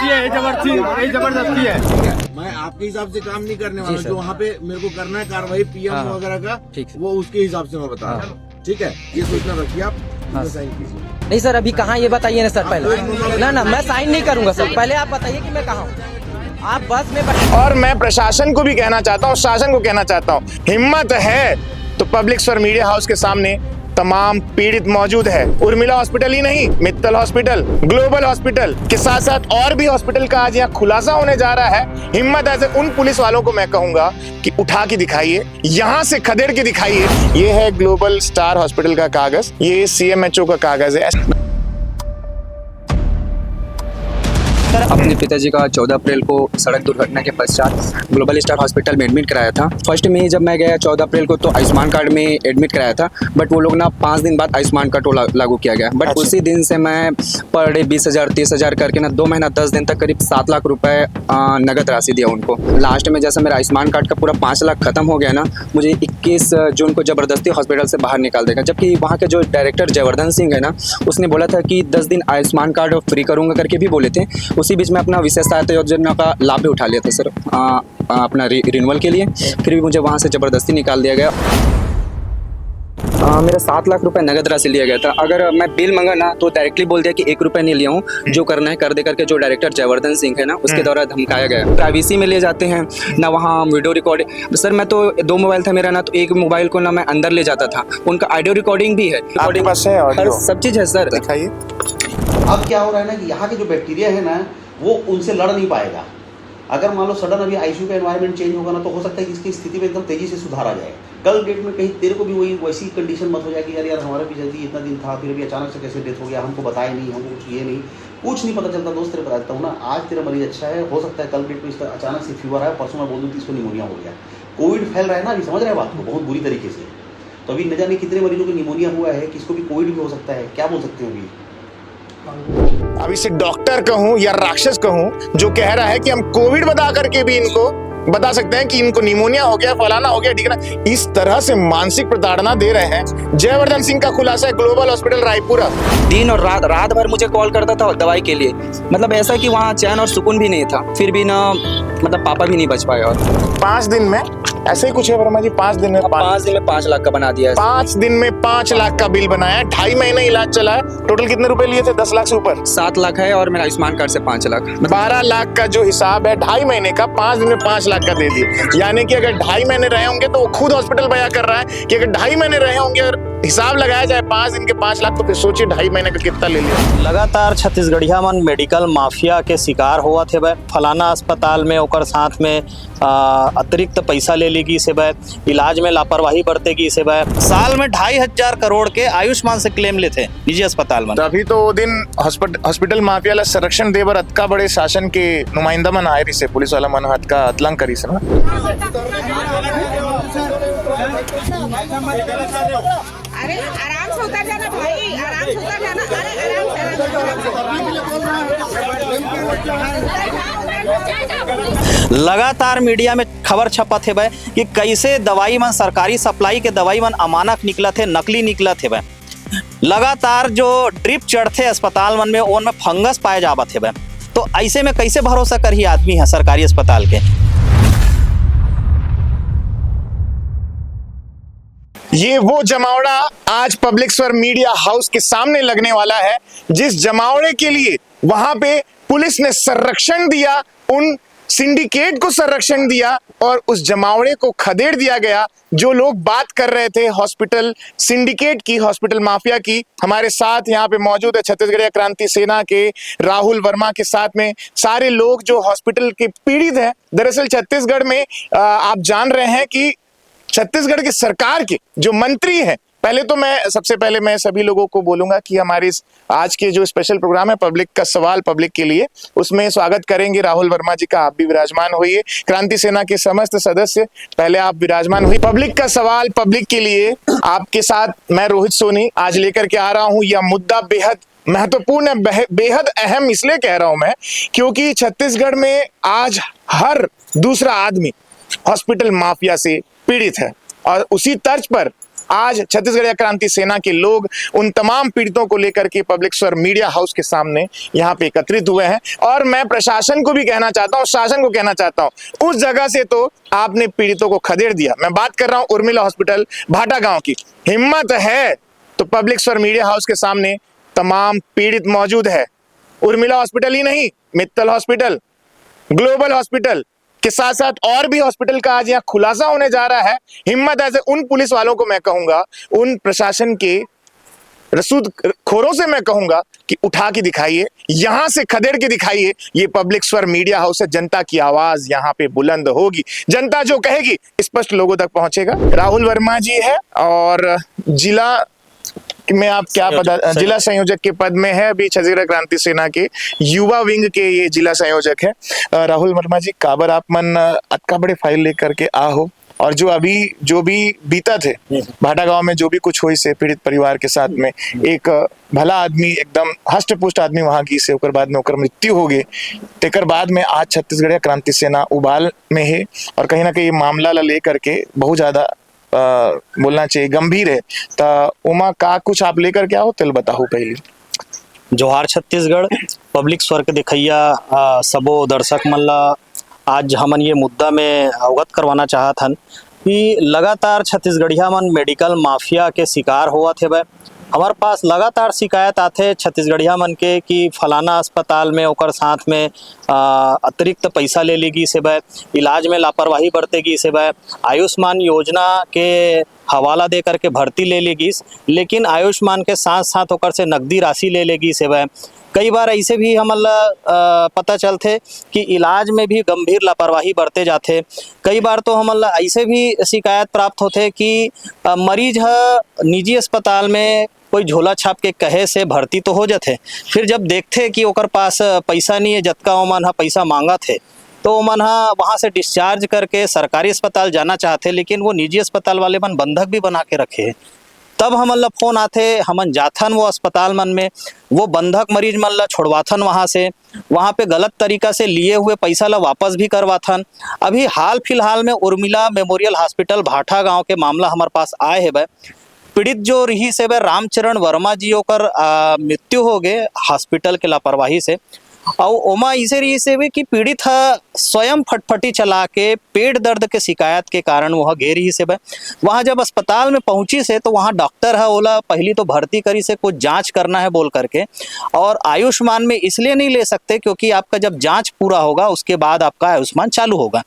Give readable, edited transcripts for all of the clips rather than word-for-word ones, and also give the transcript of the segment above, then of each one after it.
जबरदस्ती है, ये जबरदस्ती है। मैं आपके हिसाब से काम नहीं करने वाला, जो वहाँ पे मेरे को करना है कार्रवाई पीएम वगैरह का, वो उसके हिसाब से मैं बता रहा हूँ। ठीक है, ये सूचना रखिए आप, साइन कीजिए। नहीं सर, अभी कहाँ ये बताइए ना सर पहले। ना मैं साइन नहीं करूंगा सर, पहले आप बताइए कि मैं कहाँ हूँ। आप बस में और मैं प्रशासन को भी कहना चाहता हूँ, शासन को कहना चाहता हूँ, हिम्मत है तो पब्लिक स्वर मीडिया हाउस के सामने तमाम पीड़ित मौजूद है। उर्मिला हॉस्पिटल ही नहीं, मित्तल हॉस्पिटल, ग्लोबल हॉस्पिटल के साथ साथ और भी हॉस्पिटल का आज यहाँ खुलासा होने जा रहा है। हिम्मत ऐसे उन पुलिस वालों को मैं कहूंगा कि उठा के दिखाइए, यहाँ से खदेड़ के दिखाइए। ये है ग्लोबल स्टार हॉस्पिटल का कागज, ये CMHO का कागज है। अपने पिताजी का 14 अप्रैल को सड़क दुर्घटना के पश्चात ग्लोबल स्टार हॉस्पिटल में एडमिट कराया था। फर्स्ट में जब मैं गया 14 अप्रैल को तो आयुष्मान कार्ड में एडमिट कराया था, बट वो लोग ना 5 दिन बाद आयुष्मान कार्ड लागू किया गया। बट उसी दिन से मैं पर डे 20,000 30,000 करके ना 2 महीना 10 दिन तक करीब 7 लाख रुपए नगद राशि दिया उनको। लास्ट में जैसे मेरा आयुष्मान कार्ड का पूरा 5 लाख खत्म हो गया ना, मुझे 21 जून को जबरदस्ती हॉस्पिटल से बाहर निकाल देगा। जबकि वहाँ के जो डायरेक्टर जयवर्धन सिंह है ना, उसने बोला था कि 10 दिन आयुष्मान कार्ड फ्री करूँगा करके भी बोले थे। उसी बीच में अपना विशेष सहायता योजना का लाभ भी उठा लिया था सर, अपना रिन्यूअल के लिए। फिर भी मुझे वहाँ से ज़बरदस्ती निकाल दिया गया। मेरा 7 लाख रुपए नगद राशि लिया गया था। अगर मैं बिल मंगा ना तो डायरेक्टली बोल दिया कि 1 रुपया नहीं लिया हूँ, जो करना है कर दे करके। जो डायरेक्टर जयवर्धन सिंह है ना, उसके द्वारा धमकाया गया। प्राइवेसी में ले जाते हैं ना, वहाँ वीडियो रिकॉर्डिंग। सर मैं तो 2 मोबाइल था मेरा ना, तो एक मोबाइल को ना मैं अंदर ले जाता था। उनका ऑडियो रिकॉर्डिंग भी है, सब चीज़ है सर। दिखाइए। अब क्या हो रहा है ना कि यहाँ के जो बैक्टीरिया है ना, वो उनसे लड़ नहीं पाएगा। अगर मान लो सडन अभी आईसीयू का एनवायरनमेंट चेंज होगा ना, तो हो सकता है कि इसकी स्थिति में एकदम तेजी से सुधार आ जाए। कल डेट में कहीं तेरे को भी वही वैसी कंडीशन मत हो जाएगी, यार हमारा भी जल्दी इतना दिन था, फिर अभी अचानक से कैसे डेथ हो गया, हमको बताया नहीं, हमको कुछ नहीं पता चलता। दोस्त तेरे बता देता हूँ ना, आज तेरा मरीज अच्छा है, हो सकता है कल डेट में इसका अचानक से फीवर आया, परसों मैं बोल दूँ कि इसको निमोनिया हो गया। कोविड फैल रहा है ना, अभी समझ रहे हैं बात को बहुत बुरी तरीके से। तो अभी न जाने कितने मरीजों को निमोनिया हुआ है, किसको भी कोविड भी हो सकता है। क्या बोल सकते हैं अभी? अब इसे डॉक्टर कहूं या राक्षस कहूं जो कह रहा है कि हम कोविड बता करके भी इनको बता सकते हैं कि इनको निमोनिया हो गया, फलाना हो गया, ठीक है ना। इस तरह से मानसिक प्रताड़ना दे रहे हैं। जयवर्धन सिंह का खुलासा है, ग्लोबल हॉस्पिटल रायपुरा। दिन और रात भर मुझे कॉल करता था दवाई के लिए। मतलब ऐसा कि वहाँ चैन और सुकून भी नहीं था। फिर भी ना, मतलब पापा भी नहीं बच पाए। और 5 दिन में ऐसे ही कुछ है वर्मा जी, 5 दिन में 5 लाख का बना दिया है। 5 दिन में 5 लाख का बिल बनाया। 2.5 महीने इलाज चला है। टोटल कितने रुपए लिए थे? 10 लाख से ऊपर। 7 लाख है और मेरा आयुष्मान कार्ड से 5 लाख। 12 लाख का जो हिसाब है 2.5 महीने का, 5 दिन में 5 लाख का दे दिए। यानी कि अगर 2.5 महीने रहे होंगे, तो वो खुद हॉस्पिटल बयां कर रहा है कि अगर 2.5 महीने रहे होंगे और हिसाब लगाया जाए 5 दिन के 5 लाख, तो फिर सोचिए 2.5 महीने का कितना ले लिया। लगातार छत्तीसगढ़िया मन मेडिकल माफिया के शिकार हुआ थे। फलाना अस्पताल में ओकर साथ में अतिरिक्त पैसा ले लेगी से इलाज में लापरवाही बरतेगी से साल में 2,500 करोड़ के आयुष्मान से क्लेम लेते निजी अस्पताल में। तभी तो वो दिन हॉस्पिटल माफिया ला संरक्षण देवर अतका बड़े शासन के नुमाइंदा मन आए रही से, पुलिस वाला मन हाथ का अतलंग करी से ना। अरे आराम से उतर जाना भाई, आराम से उतर जाना। अरे लगातार मीडिया में खबर छपा थे कि कैसे दवाई मन, सरकारी सप्लाई के दवाई मन अमानक निकला थे, नकली निकला थे। लगातार जो ड्रिप चढ़ते अस्पताल मन में, उनमें फंगस पाए जावत है। तो ऐसे में कैसे भरोसा कर ही आदमी है सरकारी अस्पताल के। ये वो जमावड़ा आज पब्लिक स्वर मीडिया हाउस के सामने लगने वाला है, जिस जमावड़े के लिए वहां पे पुलिस ने संरक्षण दिया, उन सिंडिकेट को संरक्षण दिया और उस जमावड़े को खदेड़ दिया गया। जो लोग बात कर रहे थे हॉस्पिटल सिंडिकेट की, हॉस्पिटल माफिया की, हमारे साथ यहाँ पे मौजूद है छत्तीसगढ़ क्रांति सेना के राहुल वर्मा के साथ में सारे लोग जो हॉस्पिटल के पीड़ित हैं। दरअसल छत्तीसगढ़ में आप जान रहे हैं कि छत्तीसगढ़ की सरकार के जो मंत्री हैं, सबसे पहले मैं सभी लोगों को बोलूंगा कि हमारे आज के जो स्पेशल प्रोग्राम है पब्लिक का सवाल पब्लिक के लिए, उसमें स्वागत करेंगे राहुल वर्मा जी का। आप भी विराजमान होइए। क्रांति सेना के समस्त सदस्य पहले आप विराजमान हुई। पब्लिक का सवाल पब्लिक के लिए आपके साथ मैं रोहित सोनी आज लेकर के आ रहा हूं। यह मुद्दा बेहद महत्वपूर्ण है, बेहद अहम इसलिए कह रहा हूं मैं क्योंकि छत्तीसगढ़ में आज हर दूसरा आदमी हॉस्पिटल माफिया से पीड़ित है और उसी तर्ज पर आज छत्तीसगढ़ क्रांति सेना के लोग उन तमाम पीड़ितों को लेकर के पब्लिक स्वर मीडिया हाउस के सामने यहाँ पे एकत्रित हुए हैं। और मैं प्रशासन को भी कहना चाहता हूँ, शासन को कहना चाहता हूँ, उस जगह से तो आपने पीड़ितों को खदेड़ दिया। मैं बात कर रहा हूँ उर्मिला हॉस्पिटल भाटा गांव की। हिम्मत है तो पब्लिक स्वर मीडिया हाउस के सामने तमाम पीड़ित मौजूद है। उर्मिला हॉस्पिटल ही नहीं, मित्तल हॉस्पिटल, ग्लोबल हॉस्पिटल के साथ साथ और भी हॉस्पिटल का आज यहाँ खुलासा होने जा रहा है। हिम्मत ऐसे उन पुलिस वालों को मैं कहूंगा, उन प्रशासन के रसूद खोरों से मैं कहूंगा कि उठा के दिखाइए, यहां से खदेड़ के दिखाइए। ये पब्लिक स्वर मीडिया हाउस है, जनता की आवाज यहाँ पे बुलंद होगी, जनता जो कहेगी स्पष्ट लोगों तक पहुंचेगा। राहुल वर्मा जी है और जिला में आप क्या पता, जिला संयोजक के पद में है अभी छत्तीसगढ़ क्रांति सेना के युवा विंग के ये जिला संयोजक है। राहुल वर्मा जी, काबर आप मन अतका बड़े फाइल लेकर के आहो और जो भी बीता थे भाटा गांव में, जो भी कुछ हुई से पीड़ित परिवार के साथ में, एक भला आदमी, एकदम हष्ट पुष्ट आदमी वहां की से ओकर बाद में ओकर मृत्यु हो गई। तेकर बाद में आज छत्तीसगढ़ क्रांति सेना उबाल में है और कहीं ना कहीं मामला ला लेकर के बहुत ज्यादा बोलना चाहिए गंभीर है। तो उमा का कुछ आप लेकर के आओ, तेल बताओ पहले। जोहार छत्तीसगढ़, पब्लिक स्वर के दिखैया सबो दर्शक मन ला आज हमन ये मुद्दा में अवगत करवाना चाहत हन कि लगातार छत्तीसगढ़िया मन मेडिकल माफिया के शिकार होवत हेबे। हमारे पास लगातार शिकायत आते छत्तीसगढ़िया मन के कि फलाना अस्पताल में ओकर साथ में अतिरिक्त पैसा ले लेगी से बे, इलाज में लापरवाही बरतेगी से बे, आयुष्मान योजना के हवाला दे करके भर्ती ले लेगी, लेकिन आयुष्मान के साथ साथ ओकर से नकदी राशि ले लेगी से बे। कई बार ऐसे भी हमला पता चलते कि इलाज में भी गंभीर लापरवाही बरते जाते। कई बार तो हमला ऐसे भी शिकायत प्राप्त होते कि मरीज निजी अस्पताल में कोई झोला छाप के कहे से भर्ती तो हो जाते, फिर जब देखते कि ओकर पास पैसा नहीं है, जतका ओमन पैसा मांगा थे, तो ओमन वहाँ से डिस्चार्ज करके सरकारी अस्पताल जाना चाहते, लेकिन वो निजी अस्पताल वाले मन बंधक भी बना के रखे। तब हमन ला फोन आते, हमन जाथन वो अस्पताल मन में, वो बंधक मरीज मन ला छोड़वाथन वहाँ से, वहाँ पे गलत तरीका से लिए हुए पैसा ला वापस भी करवाथन। अभी हाल फिलहाल में उर्मिला मेमोरियल हॉस्पिटल भाटा गांव के मामला हमारे पास आए है। पीड़ित जो रही से रामचरण वर्मा जी ओकर मृत्यु हो गए हॉस्पिटल के लापरवाही से। और ओमा इसे रही से भी कि पीड़ित स्वयं फटफटी चला के पेट दर्द के शिकायत के कारण वह गे रही से वहाँ जब अस्पताल में पहुंची से तो वहाँ डॉक्टर है ओला पहली तो भर्ती करी से कुछ जांच करना है बोल करके, और आयुष्मान में इसलिए नहीं ले सकते क्योंकि आपका जब जांच पूरा होगा उसके बाद आपका आयुष्मान चालू होगा।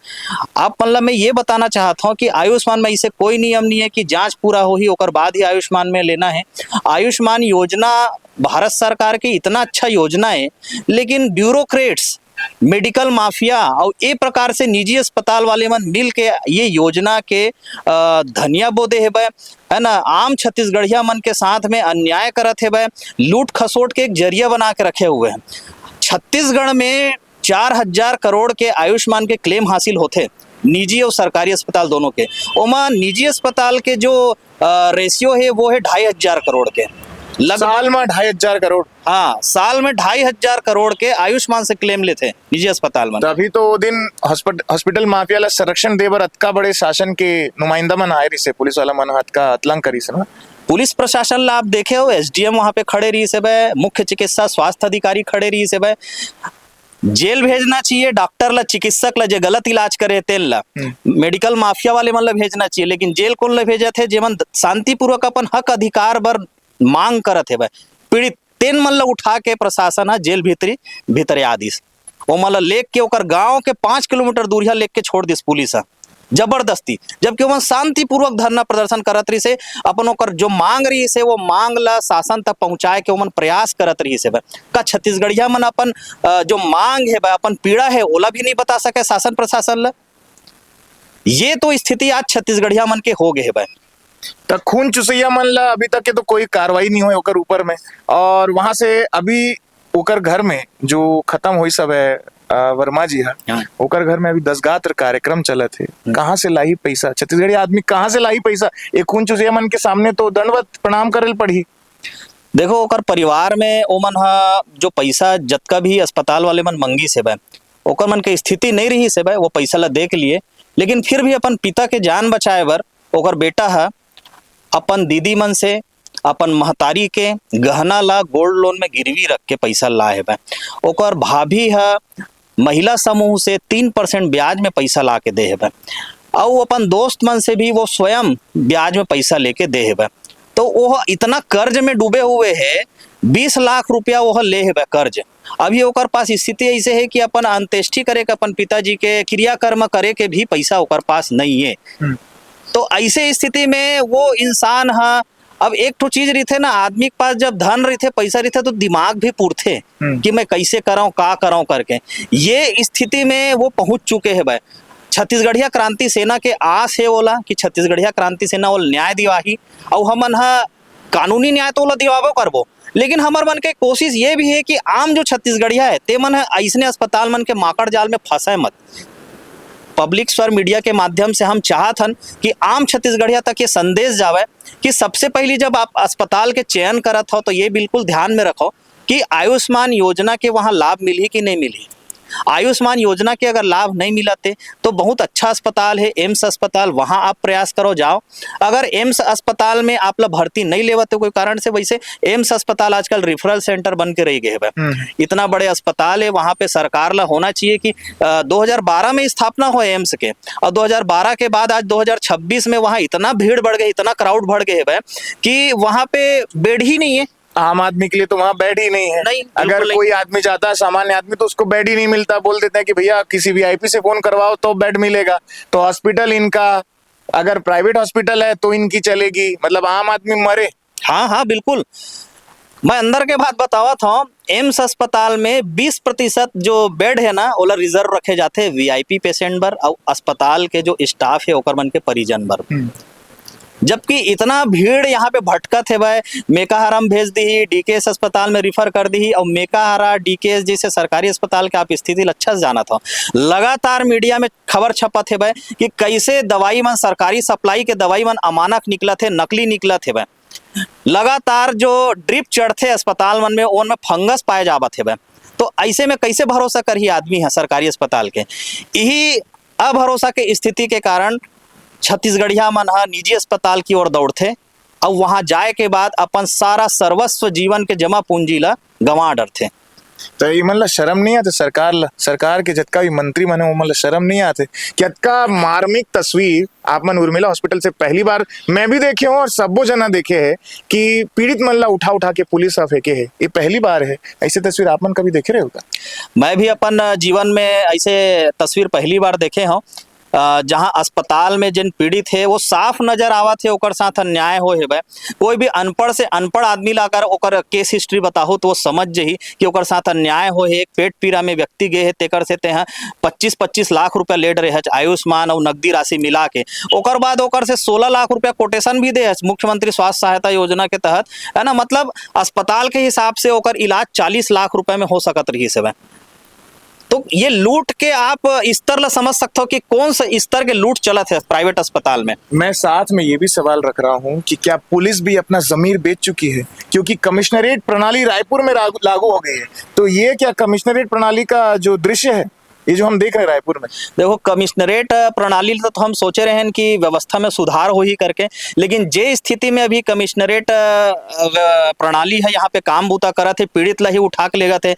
आप मतलब मैं ये बताना चाहता हूँ कि आयुष्मान में इसे कोई नियम नहीं है कि जाँच पूरा हो ही ओकर बाद ही आयुष्मान में लेना है। आयुष्मान योजना भारत सरकार की इतना अच्छा योजना है, लेकिन ब्यूरोक्रेट्स, मेडिकल माफिया और ये प्रकार से निजी अस्पताल वाले मन मिल के ये योजना के धनिया बोदे है ना, आम छत्तीसगढ़िया मन के साथ में अन्याय करत है, लूट खसोट के एक जरिया बना के रखे हुए हैं। छत्तीसगढ़ में 4000 करोड़ के आयुष्मान के क्लेम हासिल होते, निजी और सरकारी अस्पताल दोनों के। ओमा निजी अस्पताल के जो रेशियो है वो है 2500 करोड़ के, साल में 2500 करोड़। हाँ, साल में 2500 करोड़ के आयुष्मान से क्लेम लेते निजी अस्पताल में। तभी तो वो दिन हॉस्पिटल माफिया ला संरक्षण देवर अतका बड़े शासन के नुमाइंदा मन आए रही से, पुलिस वाला मन अतका अतलंग करी से ना। पुलिस प्रशासन ला आप देखे हो, एसडीएम वहां पे खड़े रही से बे, मुख्य चिकित्सा स्वास्थ्य अधिकारी खड़े रही से बे। जेल भेजना चाहिए डॉक्टर ला, चिकित्सक ला जो गलत इलाज करे तेल ला, मेडिकल माफिया वाले मन ला भेजना चाहिए, लेकिन जेल कौन ला भेजे थे? जेमन शांतिपूर्वक अपन हक अधिकार बर मांग करत है पीड़ित, तेन मन ला उठा के प्रशासन जेल भीतरे आदिस, वो मन ला लेक के ओकर गांव के 5 किलोमीटर दूरिया लेक के छोड़ दिस पुलिस जबरदस्ती, जबकि वो शांतिपूर्वक धरना प्रदर्शन करत रही से, अपन ओकर जो मांग रही से वो मांग ला शासन तक पहुंचाए के ओमन प्रयास करत रही से। का छत्तीसगढ़िया मन अपन जो मांग है अपन पीड़ा है ओला भी नहीं बता सके शासन प्रशासन ला? ये तो स्थिति आज छत्तीसगढ़िया मन के हो गए है। तो खून चुसैया मन ला अभी तक के तो कोई कार्रवाई नहीं हुई ओकर ऊपर में, और वहां से अभी ओकर घर में जो खत्म हुई सब है वर्मा जी है, ओकर घर में अभी 10 गात्र कार्यक्रम चले थे। कहाँ से लाई पैसा? छत्तीसगढ़ी आदमी कहाँ से लाई पैसा? एक खून चुसैया मन के सामने तो दंडवत प्रणाम करल पड़ी। देखो ओकर परिवार में ओमन जो पैसा जतका भी अस्पताल वाले मन मंगी से ओकर मन के स्थिति नहीं रही से वो पैसा ला दे के लिए, लेकिन फिर भी अपन पिता के जान बचाए बर ओकर बेटा है अपन दीदी मन से अपन महतारी के गहना ला गोल्ड लोन में गिरवी रख के पैसा लाए बा। ओकर भाभी है महिला समूह से 3% ब्याज में पैसा ला के दे बा। और अपन दोस्त मन से भी वो स्वयं ब्याज में पैसा लेके दे बा। तो वो इतना कर्ज में डूबे हुए है, 20 लाख रुपया वो ले है कर्ज। अभी ओकर पास स्थिति ऐसे है कि अपन अंत्येष्टि करे के, अपन पिताजी के क्रियाकर्म करे के भी पैसा ओकर पास नहीं है। तो ऐसे स्थिति में वो इंसान है, अब एक तो चीज रही थे ना, आदमी के पास जब धन रही थे, पैसा रही थे, तो दिमाग भी पूरते कि मैं कैसे कराऊं, का कराऊं करके। ये स्थिति में वो पहुंच चुके हैं भाई। छत्तीसगढ़िया क्रांति सेना के आस है बोला कि छत्तीसगढ़िया क्रांति सेना वो न्याय दिवाही और हमन कानूनी न्याय तो ओला दिवाबो करबो, लेकिन हमार मन के कोशिश ये भी है कि आम जो छत्तीसगढ़िया है ते मन है ऐसने अस्पताल मन के माकड़ जाल में फंसे मत। पब्लिक स्वर मीडिया के माध्यम से हम चाहत हन कि आम छत्तीसगढ़िया तक ये संदेश जावे कि सबसे पहली जब आप अस्पताल के चयन करत हो तो ये बिल्कुल ध्यान में रखो कि आयुष्मान योजना के वहाँ लाभ मिली कि नहीं मिली। आयुष्मान योजना के अगर लाभ नहीं मिलाते तो बहुत अच्छा अस्पताल है एम्स अस्पताल, वहां आप प्रयास करो जाओ। अगर एम्स अस्पताल में आप लोग भर्ती नहीं लेवते कोई कारण से, वैसे एम्स अस्पताल आजकल रेफरल सेंटर बन के रह गए है। इतना बड़े अस्पताल है, वहां पे सरकार ला होना चाहिए कि 2012 में स्थापना हो एम्स के, और 2012 के बाद आज 2026 में वहां इतना भीड़ बढ़ गई, इतना क्राउड बढ़ गए है कि वहां पे बेड ही नहीं है। आम आदमी के लिए तो वहाँ बेड ही नहीं है। नहीं, अगर कोई आदमी जाता है सामान्य आदमी तो उसको बेड ही नहीं मिलता, बोल देते हैं कि भैया किसी वीआईपी से फोन करवाओ तो बेड मिलेगा। तो हॉस्पिटल इनका अगर प्राइवेट हॉस्पिटल है तो इनकी चलेगी, मतलब आम आदमी मरे। हाँ हाँ बिल्कुल। मैं अंदर के बात बतावा था, एम्स अस्पताल में 20% जो बेड है ना ओला रिजर्व रखे जाते हैं वीआईपी पेशेंट बर और अस्पताल के जो स्टाफ है ओकर मन के परिजन बर। जबकि इतना भीड़ यहाँ पे भटकत है भाई, मेकाहारम भेज दी, डीकेएस अस्पताल में रिफर कर दी, और मेकाहारा डीकेएस जैसे सरकारी अस्पताल के आप स्थिति अच्छा से जाना था। लगातार मीडिया में खबर छपत है भाई कि कैसे दवाई मन सरकारी सप्लाई के दवाई मन अमानक निकला थे, नकली निकला थे भाई। लगातार जो ड्रिप चढ़ते अस्पताल मन में उनमें फंगस पाए जावत है भाई। तो ऐसे में कैसे भरोसा करी आदमी है सरकारी अस्पताल के। यही अभरोसा के स्थिति के कारण छत्तीसगढ़िया मन निजी अस्पताल की ओर दौड़ते और वहां जाए के बाद अपन सारा सर्वस्व जीवन के जमा पूंजी ला गंवा डरते। तो ये मतलब शर्म नहीं आते सरकार के जतका भी मंत्री मन है वो मतलब शर्म नहीं आते। क्या मार्मिक तस्वीर आप मन उर्मिला हॉस्पिटल से पहली बार मैं भी देखे हूँ और सबो जना देखे है कि पीड़ित मन ला उठा के पुलिस फेंके है, ये पहली बार है। ऐसे तस्वीर आप मन कभी देखे रहे होगा? मैं भी अपन जीवन में ऐसे तस्वीर पहली बार देखे हूँ, जहां अस्पताल में जिन पीड़ित है वो साफ नजर आवा थे ओकर साथ अन्याय हो है। कोई भी अनपढ़ से अनपढ़ आदमी लाकर ओकर केस हिस्ट्री बताहो तो वो समझ जही कि ओकर साथ अन्याय हो है। एक पेट पीड़ा में व्यक्ति गए है, तेकर से ते 25-25 लाख रुपया लेट रहे आयुष्मान और नकदी राशि मिला के। ओकर बाद ओकर से 16 लाख रुपया कोटेशन भी दे मुख्यमंत्री स्वास्थ्य सहायता योजना के तहत, है ना। मतलब अस्पताल के हिसाब से ओकर इलाज 40 लाख रुपए में हो सकत रही से। तो ये लूट के आप स्तर ला समझ सकते हो कि कौन सा स्तर के लूट चलत है प्राइवेट अस्पताल में। मैं साथ में ये भी सवाल रख रहा हूँ कि क्या पुलिस भी अपना जमीर बेच चुकी है, क्योंकि कमिश्नरेट प्रणाली रायपुर में लागू हो गई है। तो ये क्या कमिश्नरेट प्रणाली का जो दृश्य है ये जो हम देख रहे हैं रायपुर में, देखो कमिश्नरेट प्रणाली तो हम सोचे रहे हैं कि व्यवस्था में सुधार हो ही करके, लेकिन जे स्थिति में अभी कमिश्नरेट प्रणाली है यहाँ पे काम बूता करा थे, पीड़ित ला ही उठा के लेगा थे।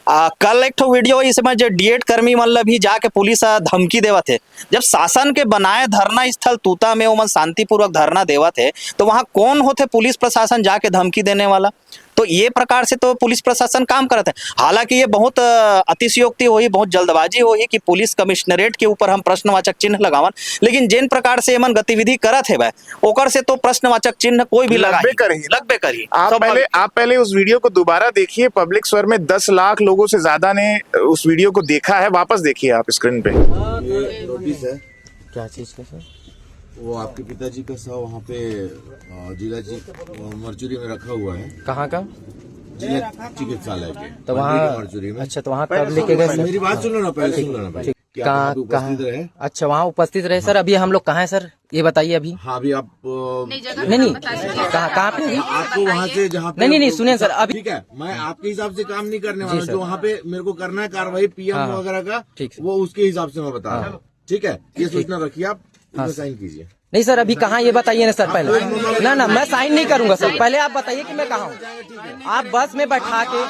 कल एक वीडियो इसमें जो डीएड कर्मी मतलब भी जाके पुलिस धमकी देवा थे। जब शासन के बनाए धरना स्थल तूता में वो शांतिपूर्वक धरना देवा थे तो वहाँ कौन होते पुलिस प्रशासन जाके धमकी देने वाला। तो ये प्रकार से तो पुलिस प्रशासन काम करते हैं। हालांकि ये बहुत अतिशयोक्ति हुई, बहुत जल्दबाजी हुई कि पुलिस कमिश्नरेट के ऊपर हम प्रश्नवाचक चिन्ह लगावन, लेकिन जिन प्रकार से मन गतिविधि करत है ओकर से तो प्रश्नवाचक चिन्ह कोई भी लगबे करी। आप पहले उस वीडियो को दोबारा देखिए। पब्लिक स्वर में 10 लाख लोगों से ज्यादा ने उस वीडियो को देखा है, वापस देखिए आप स्क्रीन पे। नोटिस है क्या चीज का सर? वो आपके पिताजी का शव वहाँ पे जिला मर्चुरी में रखा हुआ है। कहाँ का? जिला चिकित्सालय के तो वहाँ मर्चुरी में। अच्छा, तो वहाँ कब लेके गए? मेरी बात सुन लो ना, पहले सुन लो ना। कहाँ? अच्छा, वहाँ उपस्थित रहे सर। अभी हम लोग कहाँ है सर ये बताइए अभी। हाँ अभी आप नहीं कहाँ पे? आपको वहाँ से जहाँ पे नहीं सुनिए सर अभी। ठीक है, मैं आपके हिसाब से काम नहीं करने वाला। जो वहाँ पे मेरे को करना है कार्रवाई पीएम वगैरह का, वो उसके हिसाब से मैं बता रहा हूँ। ठीक है, ये सूचना रखिए आप, इसमें साइन कीजिए। नहीं सर, अभी कहाँ ये बताइए ना सर पहले। ना मैं साइन नहीं करूंगा सर, पहले आप बताइए कि मैं कहाँ हूँ। आप बस में बैठा के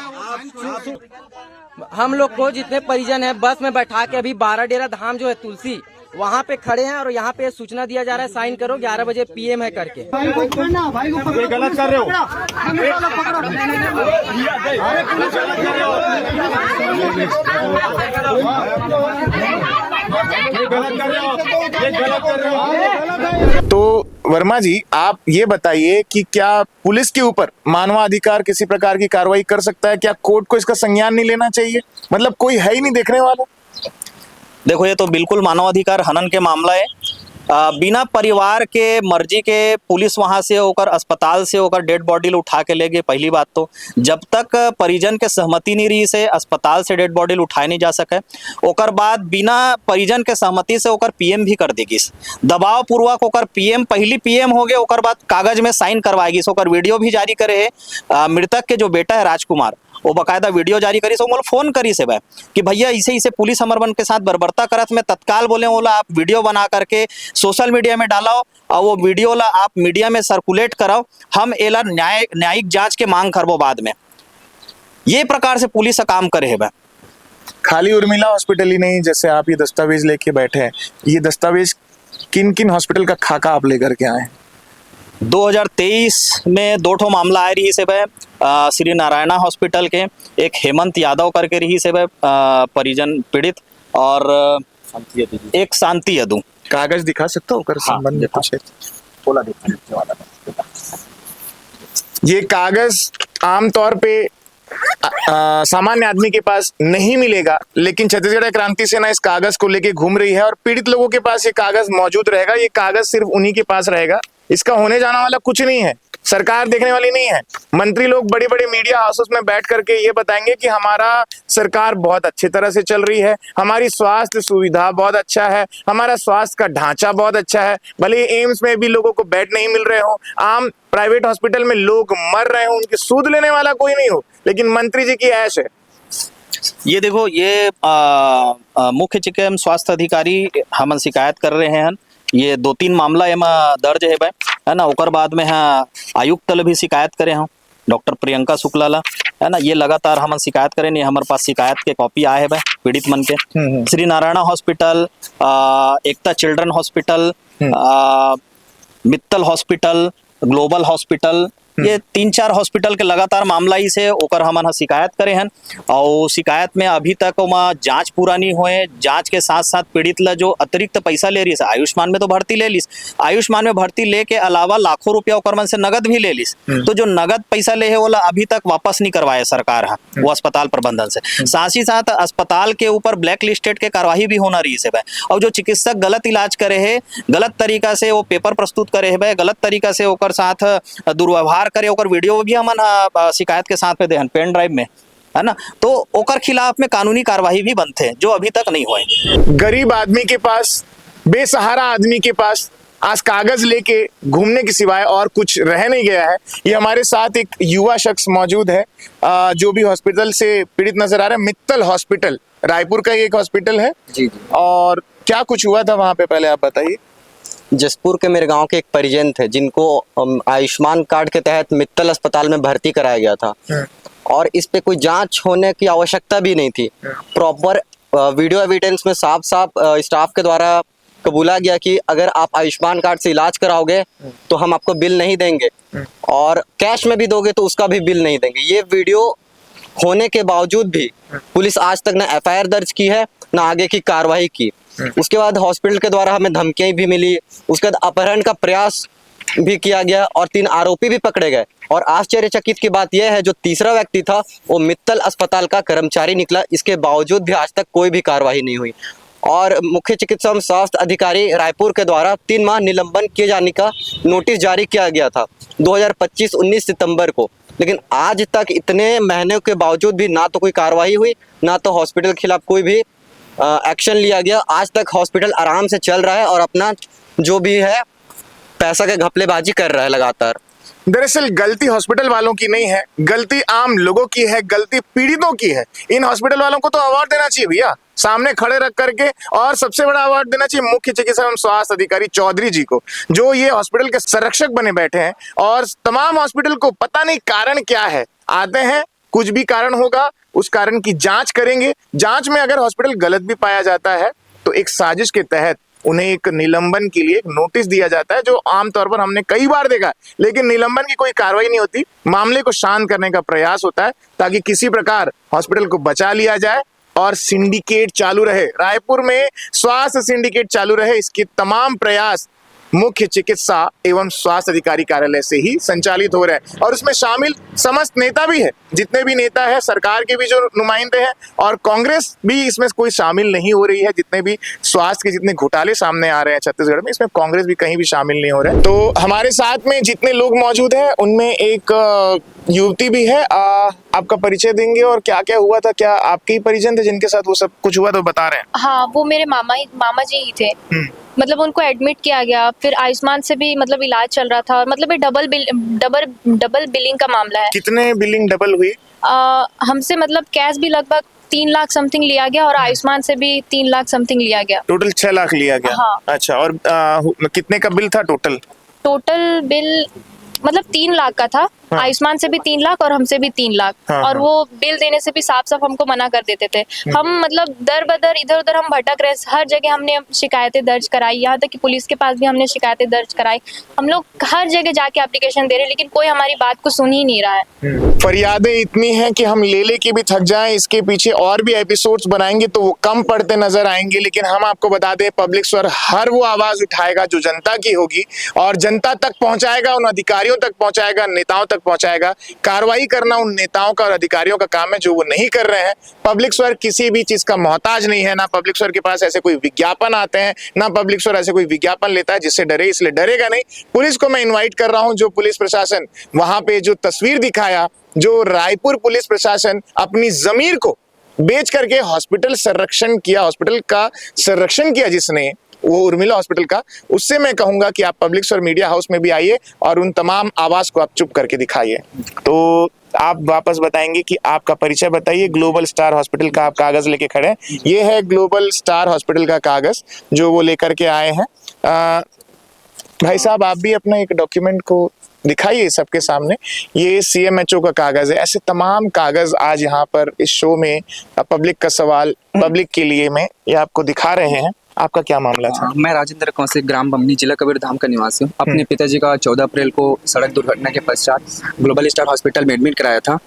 हम लोग को जितने परिजन है बस में बैठा के अभी 12 डेरा धाम जो है तुलसी वहाँ पे खड़े हैं और यहाँ पे सूचना दिया जा रहा है साइन करो 11 बजे PM है करके। ये गलत कर रहे हो। तो वर्मा जी, आप ये बताइए कि क्या पुलिस के ऊपर मानवाधिकार किसी प्रकार की कार्रवाई कर सकता है? क्या कोर्ट को इसका संज्ञान नहीं लेना चाहिए? मतलब कोई है ही नहीं देखने वाला। देखो, ये तो बिल्कुल मानवाधिकार हनन के मामला है। बिना परिवार के मर्जी के पुलिस वहां से होकर अस्पताल से होकर डेड बॉडी उठा के ले गए। पहली बात तो जब तक परिजन के सहमति नहीं रही से अस्पताल से डेड बॉडी उठाए नहीं जा सके। ओकर बाद बिना परिजन के सहमति से होकर PM भी कर देगी, दबाव पूर्वक होकर PM पहली PM हो गए। ओकर बाद कागज में साइन करवाएगी, ओकर वीडियो भी जारी करे है। मृतक के जो बेटा है राजकुमार, वो बाकायदा वीडियो जारी करी, मोल फोन करी से भाई कि भैया इसे पुलिस हमर के साथ बर्बरता करत में तत्काल बोले बोला आप वीडियो बना करके सोशल मीडिया में डालाओ और वो वीडियो ला आप मीडिया में सर्कुलेट कराओ, हम एला न्यायिक जांच के मांग करबो बाद में। ये प्रकार से पुलिस काम करे है भाई। खाली उर्मिला हॉस्पिटल ही नहीं, जैसे आप ये दस्तावेज लेके बैठे हैं, ये दस्तावेज किन किन हॉस्पिटल का खाका आप लेकर के आए? 2023 में 2 ठो मामला आए रही से भाई, श्री नारायणा हॉस्पिटल के एक हेमंत यादव करके रही से भाई परिजन पीड़ित, और एक शांति यदू। कागज दिखा सकता हो कर संबंध में कुछ है? ये कागज आमतौर पे सामान्य आदमी के पास नहीं मिलेगा, लेकिन छत्तीसगढ़ क्रांति सेना इस कागज को लेके घूम रही है और पीड़ित लोगों के पास ये कागज मौजूद रहेगा। ये कागज सिर्फ उन्हीं के पास रहेगा, इसका होने जाना वाला कुछ नहीं है, सरकार देखने वाली नहीं है। मंत्री लोग बड़े बड़े मीडिया हाउसेस में बैठ करके ये बताएंगे कि हमारा सरकार बहुत अच्छी तरह से चल रही है, हमारी स्वास्थ्य सुविधा बहुत अच्छा है, हमारा स्वास्थ्य का ढांचा बहुत अच्छा है। भले एम्स में भी लोगों को बेड नहीं मिल रहे हो, आम प्राइवेट हॉस्पिटल में लोग मर रहे हो, उनकी सूद लेने वाला कोई नहीं हो, लेकिन मंत्री जी की ऐश है। ये देखो, ये मुख्य चिकित्सा स्वास्थ्य अधिकारी हम शिकायत कर रहे हैं। ये 2-3 मामला एमा दर्ज है भाई, है ना। ओकर बाद में आयुक्त भी शिकायत करे हैं, डॉक्टर प्रियंका शुक्ला ला, है ना। ये लगातार हम शिकायत करें नहीं, हमारे पास शिकायत के कॉपी आए है भाई पीड़ित मन के। Shri Narayana hospital, Ekta children hospital, Mittal hospital, global hospital, ये 3-4 हॉस्पिटल के लगातार मामला ही से ओकर हमन शिकायत करे हैं। और शिकायत में अभी तक जांच पूरा नहीं हुए। जांच के साथ साथ पीड़ित ला जो अतिरिक्त पैसा ले रही है, आयुष्मान में तो भर्ती ले लिस, आयुष्मान में भर्ती ले के अलावा लाखों रुपया ओकर मन से नगद भी ले लिस। तो जो नगद पैसा ले है वो अभी तक वापस नहीं करवाए सरकार वो अस्पताल प्रबंधन से। साथ ही साथ अस्पताल के ऊपर ब्लैक लिस्टेड के कार्यवाही भी होना रही है। और जो चिकित्सक गलत इलाज करे है, गलत तरीका से वो पेपर प्रस्तुत करे है, गलत तरीका से ओकर साथ दुर्व्यवहार करे, ओकर वीडियो भी हमन शिकायत के साथ में देहन पेन ड्राइव में, है ना। तो ओकर खिलाफ में कानूनी कार्रवाई भी बनते जो अभी तक नहीं हुए। गरीब आदमी के पास, बेसहारा आदमी के पास आज कागज लेके घूमने के सिवाय और कुछ रह नहीं गया है। ये हमारे साथ एक युवा शख्स मौजूद है जो भी हॉस्पिटल से पीड़ित नजर आ रहा है। मित्तल हॉस्पिटल रायपुर का एक हॉस्पिटल है जी। और क्या कुछ हुआ था वहां पे, पहले आप बताइए। जसपुर के मेरे गांव के एक परिजन थे जिनको आयुष्मान कार्ड के तहत मित्तल अस्पताल में भर्ती कराया गया था और इस पे कोई जांच होने की आवश्यकता भी नहीं थी। प्रॉपर वीडियो एविडेंस में साफ साफ स्टाफ के द्वारा कबूला गया कि अगर आप आयुष्मान कार्ड से इलाज कराओगे तो हम आपको बिल नहीं देंगे और कैश में भी दोगे तो उसका भी बिल नहीं देंगे। ये वीडियो होने के बावजूद भी पुलिस आज तक ना FIR दर्ज की है ना आगे की कार्रवाई की। उसके बाद हॉस्पिटल के द्वारा हमें धमकियां भी मिली, उसके बाद अपहरण का प्रयास भी किया गया और 3 आरोपी भी पकड़े गए। और आश्चर्यचकित की बात यह है जो तीसरा व्यक्ति था वो मित्तल अस्पताल का कर्मचारी निकला। इसके बावजूद भी आज तक कोई भी कार्रवाई नहीं हुई और मुख्य चिकित्सा एवं स्वास्थ्य अधिकारी रायपुर के द्वारा 3 माह निलंबन किए जाने का नोटिस जारी किया गया था 2025 19 सितंबर को। लेकिन आज तक इतने महीनों के बावजूद भी ना तो कोई कार्रवाई हुई, ना तो हॉस्पिटल के खिलाफ कोई भी एक्शन लिया गया। आज तक हॉस्पिटल आराम से चल रहा है और अपना जो भी है पैसा के घपलेबाजी कर रहा है लगातार। दरअसल गलती हॉस्पिटल वालों की नहीं है, गलती आम लोगों की है, गलती पीड़ितों की है। इन हॉस्पिटल वालों को तो अवार्ड देना चाहिए भैया, सामने खड़े रख करके, और सबसे बड़ा अवार्ड देना चाहिए मुख्य चिकित्सा एवं स्वास्थ्य अधिकारी चौधरी जी को, जो ये हॉस्पिटल के संरक्षक बने बैठे हैं। और तमाम हॉस्पिटल को पता नहीं कारण क्या है, आते हैं, कुछ भी कारण होगा, उस कारण की जांच करेंगे। जांच में अगर हॉस्पिटल गलत भी पाया जाता है तो एक साजिश के तहत उन्हें एक निलंबन के लिए एक नोटिस दिया जाता है, जो आमतौर पर हमने कई बार देखा, लेकिन निलंबन की कोई कार्रवाई नहीं होती। मामले को शांत करने का प्रयास होता है ताकि किसी प्रकार हॉस्पिटल को बचा लिया जाए और सिंडिकेट चालू रहे, रायपुर में स्वास्थ्य सिंडिकेट चालू रहे। इसके तमाम प्रयास मुख्य चिकित्सा एवं स्वास्थ्य अधिकारी कार्यालय से ही संचालित हो रहे हैं, और उसमें शामिल समस्त नेता भी है, जितने भी नेता है, सरकार के भी जो नुमाइंदे हैं, और कांग्रेस भी इसमें कोई शामिल नहीं हो रही है। जितने भी स्वास्थ्य के जितने घोटाले सामने आ रहे हैं छत्तीसगढ़ में, इसमें कांग्रेस भी कहीं भी शामिल नहीं हो रहे हैं। तो हमारे साथ में जितने लोग मौजूद हैं उनमें एक युवती भी है। आपका परिचय देंगे और क्या क्या हुआ था? क्या आपके ही परिजन थे जिनके साथ वो सब कुछ हुआ, तो बता रहे हैं? हाँ, वो मेरे मामा जी ही थे। मतलब उनको एडमिट किया गया, फिर आयुष्मान से भी मतलब इलाज चल रहा था। मतलब ये डबल बिलिंग का मामला है। कितने बिलिंग डबल हुई? हमसे मतलब कैश भी लगभग 3 लाख समथिंग लिया गया और आयुष्मान से भी 3 लाख समथिंग लिया गया। टोटल 6 लाख लिया गया। हाँ। अच्छा, और कितने का बिल था टोटल? टोटल बिल मतलब 3 लाख का था। हाँ। आयुष्मान से भी 3 लाख और हमसे भी 3 लाख। हाँ, और वो बिल देने से भी साफ साफ हमको मना कर देते थे। हम मतलब दर बदर इधर उधर हम भटक रहे, हर जगह हमने शिकायतें दर्ज कराई, यहाँ तक कि पुलिस के पास भी हमने शिकायतें दर्ज कराई। हम लोग हर जगह जाके एप्लीकेशन दे रहे, लेकिन कोई हमारी बात को सुन ही नहीं रहा है। फरियादें इतनी हैं कि हम ले के भी थक जाएं। इसके पीछे और भी एपिसोड्स बनाएंगे तो वो कम पड़ते नजर आएंगे, लेकिन हम आपको बता दें, पब्लिक स्वर हर वो आवाज उठाएगा जो जनता की होगी, और जनता तक पहुंचाएगा, उन अधिकारियों तक पहुंचाएगा, नेताओं तक पहुंचाएगा। कार्रवाई करना उन नेताओं का और अधिकारियों का काम है जो वो नहीं कर रहे हैं। पब्लिक स्वर किसी भी चीज का मोहताज नहीं है, ना पब्लिक स्वर के पास ऐसे कोई विज्ञापन आते हैं, ना पब्लिक स्वर ऐसे कोई विज्ञापन लेता है जिससे डरे, इसलिए डरेगा नहीं। पुलिस को मैं इन्वाइट कर रहा हूं, जो पुलिस प्रशासन वहां पे जो तस्वीर दिखाया, जो रायपुर पुलिस प्रशासन अपनी जमीर को बेच करके हॉस्पिटल संरक्षण किया, हॉस्पिटल का संरक्षण किया जिसने, वो उर्मिला हॉस्पिटल का, उससे मैं कहूंगा कि आप पब्लिक स्वर मीडिया हाउस में भी आइए और उन तमाम आवाज को आप चुप करके दिखाइए। तो आप वापस बताएंगे कि आपका परिचय बताइए। ग्लोबल स्टार हॉस्पिटल का आप कागज लेके खड़े हैं, ये है ग्लोबल स्टार हॉस्पिटल का कागज जो वो लेकर के आए हैं। भाई साहब, आप भी अपना एक डॉक्यूमेंट को दिखाइए सबके सामने। ये CMHO का कागज है। ऐसे तमाम कागज आज यहाँ पर इस शो में पब्लिक का सवाल, पब्लिक के लिए में ये आपको दिखा रहे हैं। आपका क्या मामला था? मैं राजेंद्र कौशिक, ग्राम बमनी, जिला कबीरधाम का निवासी हूँ। अपने पिताजी का 14 अप्रैल को सड़क दुर्घटना के पश्चात ग्लोबल स्टार हॉस्पिटल में एडमिट कराया था।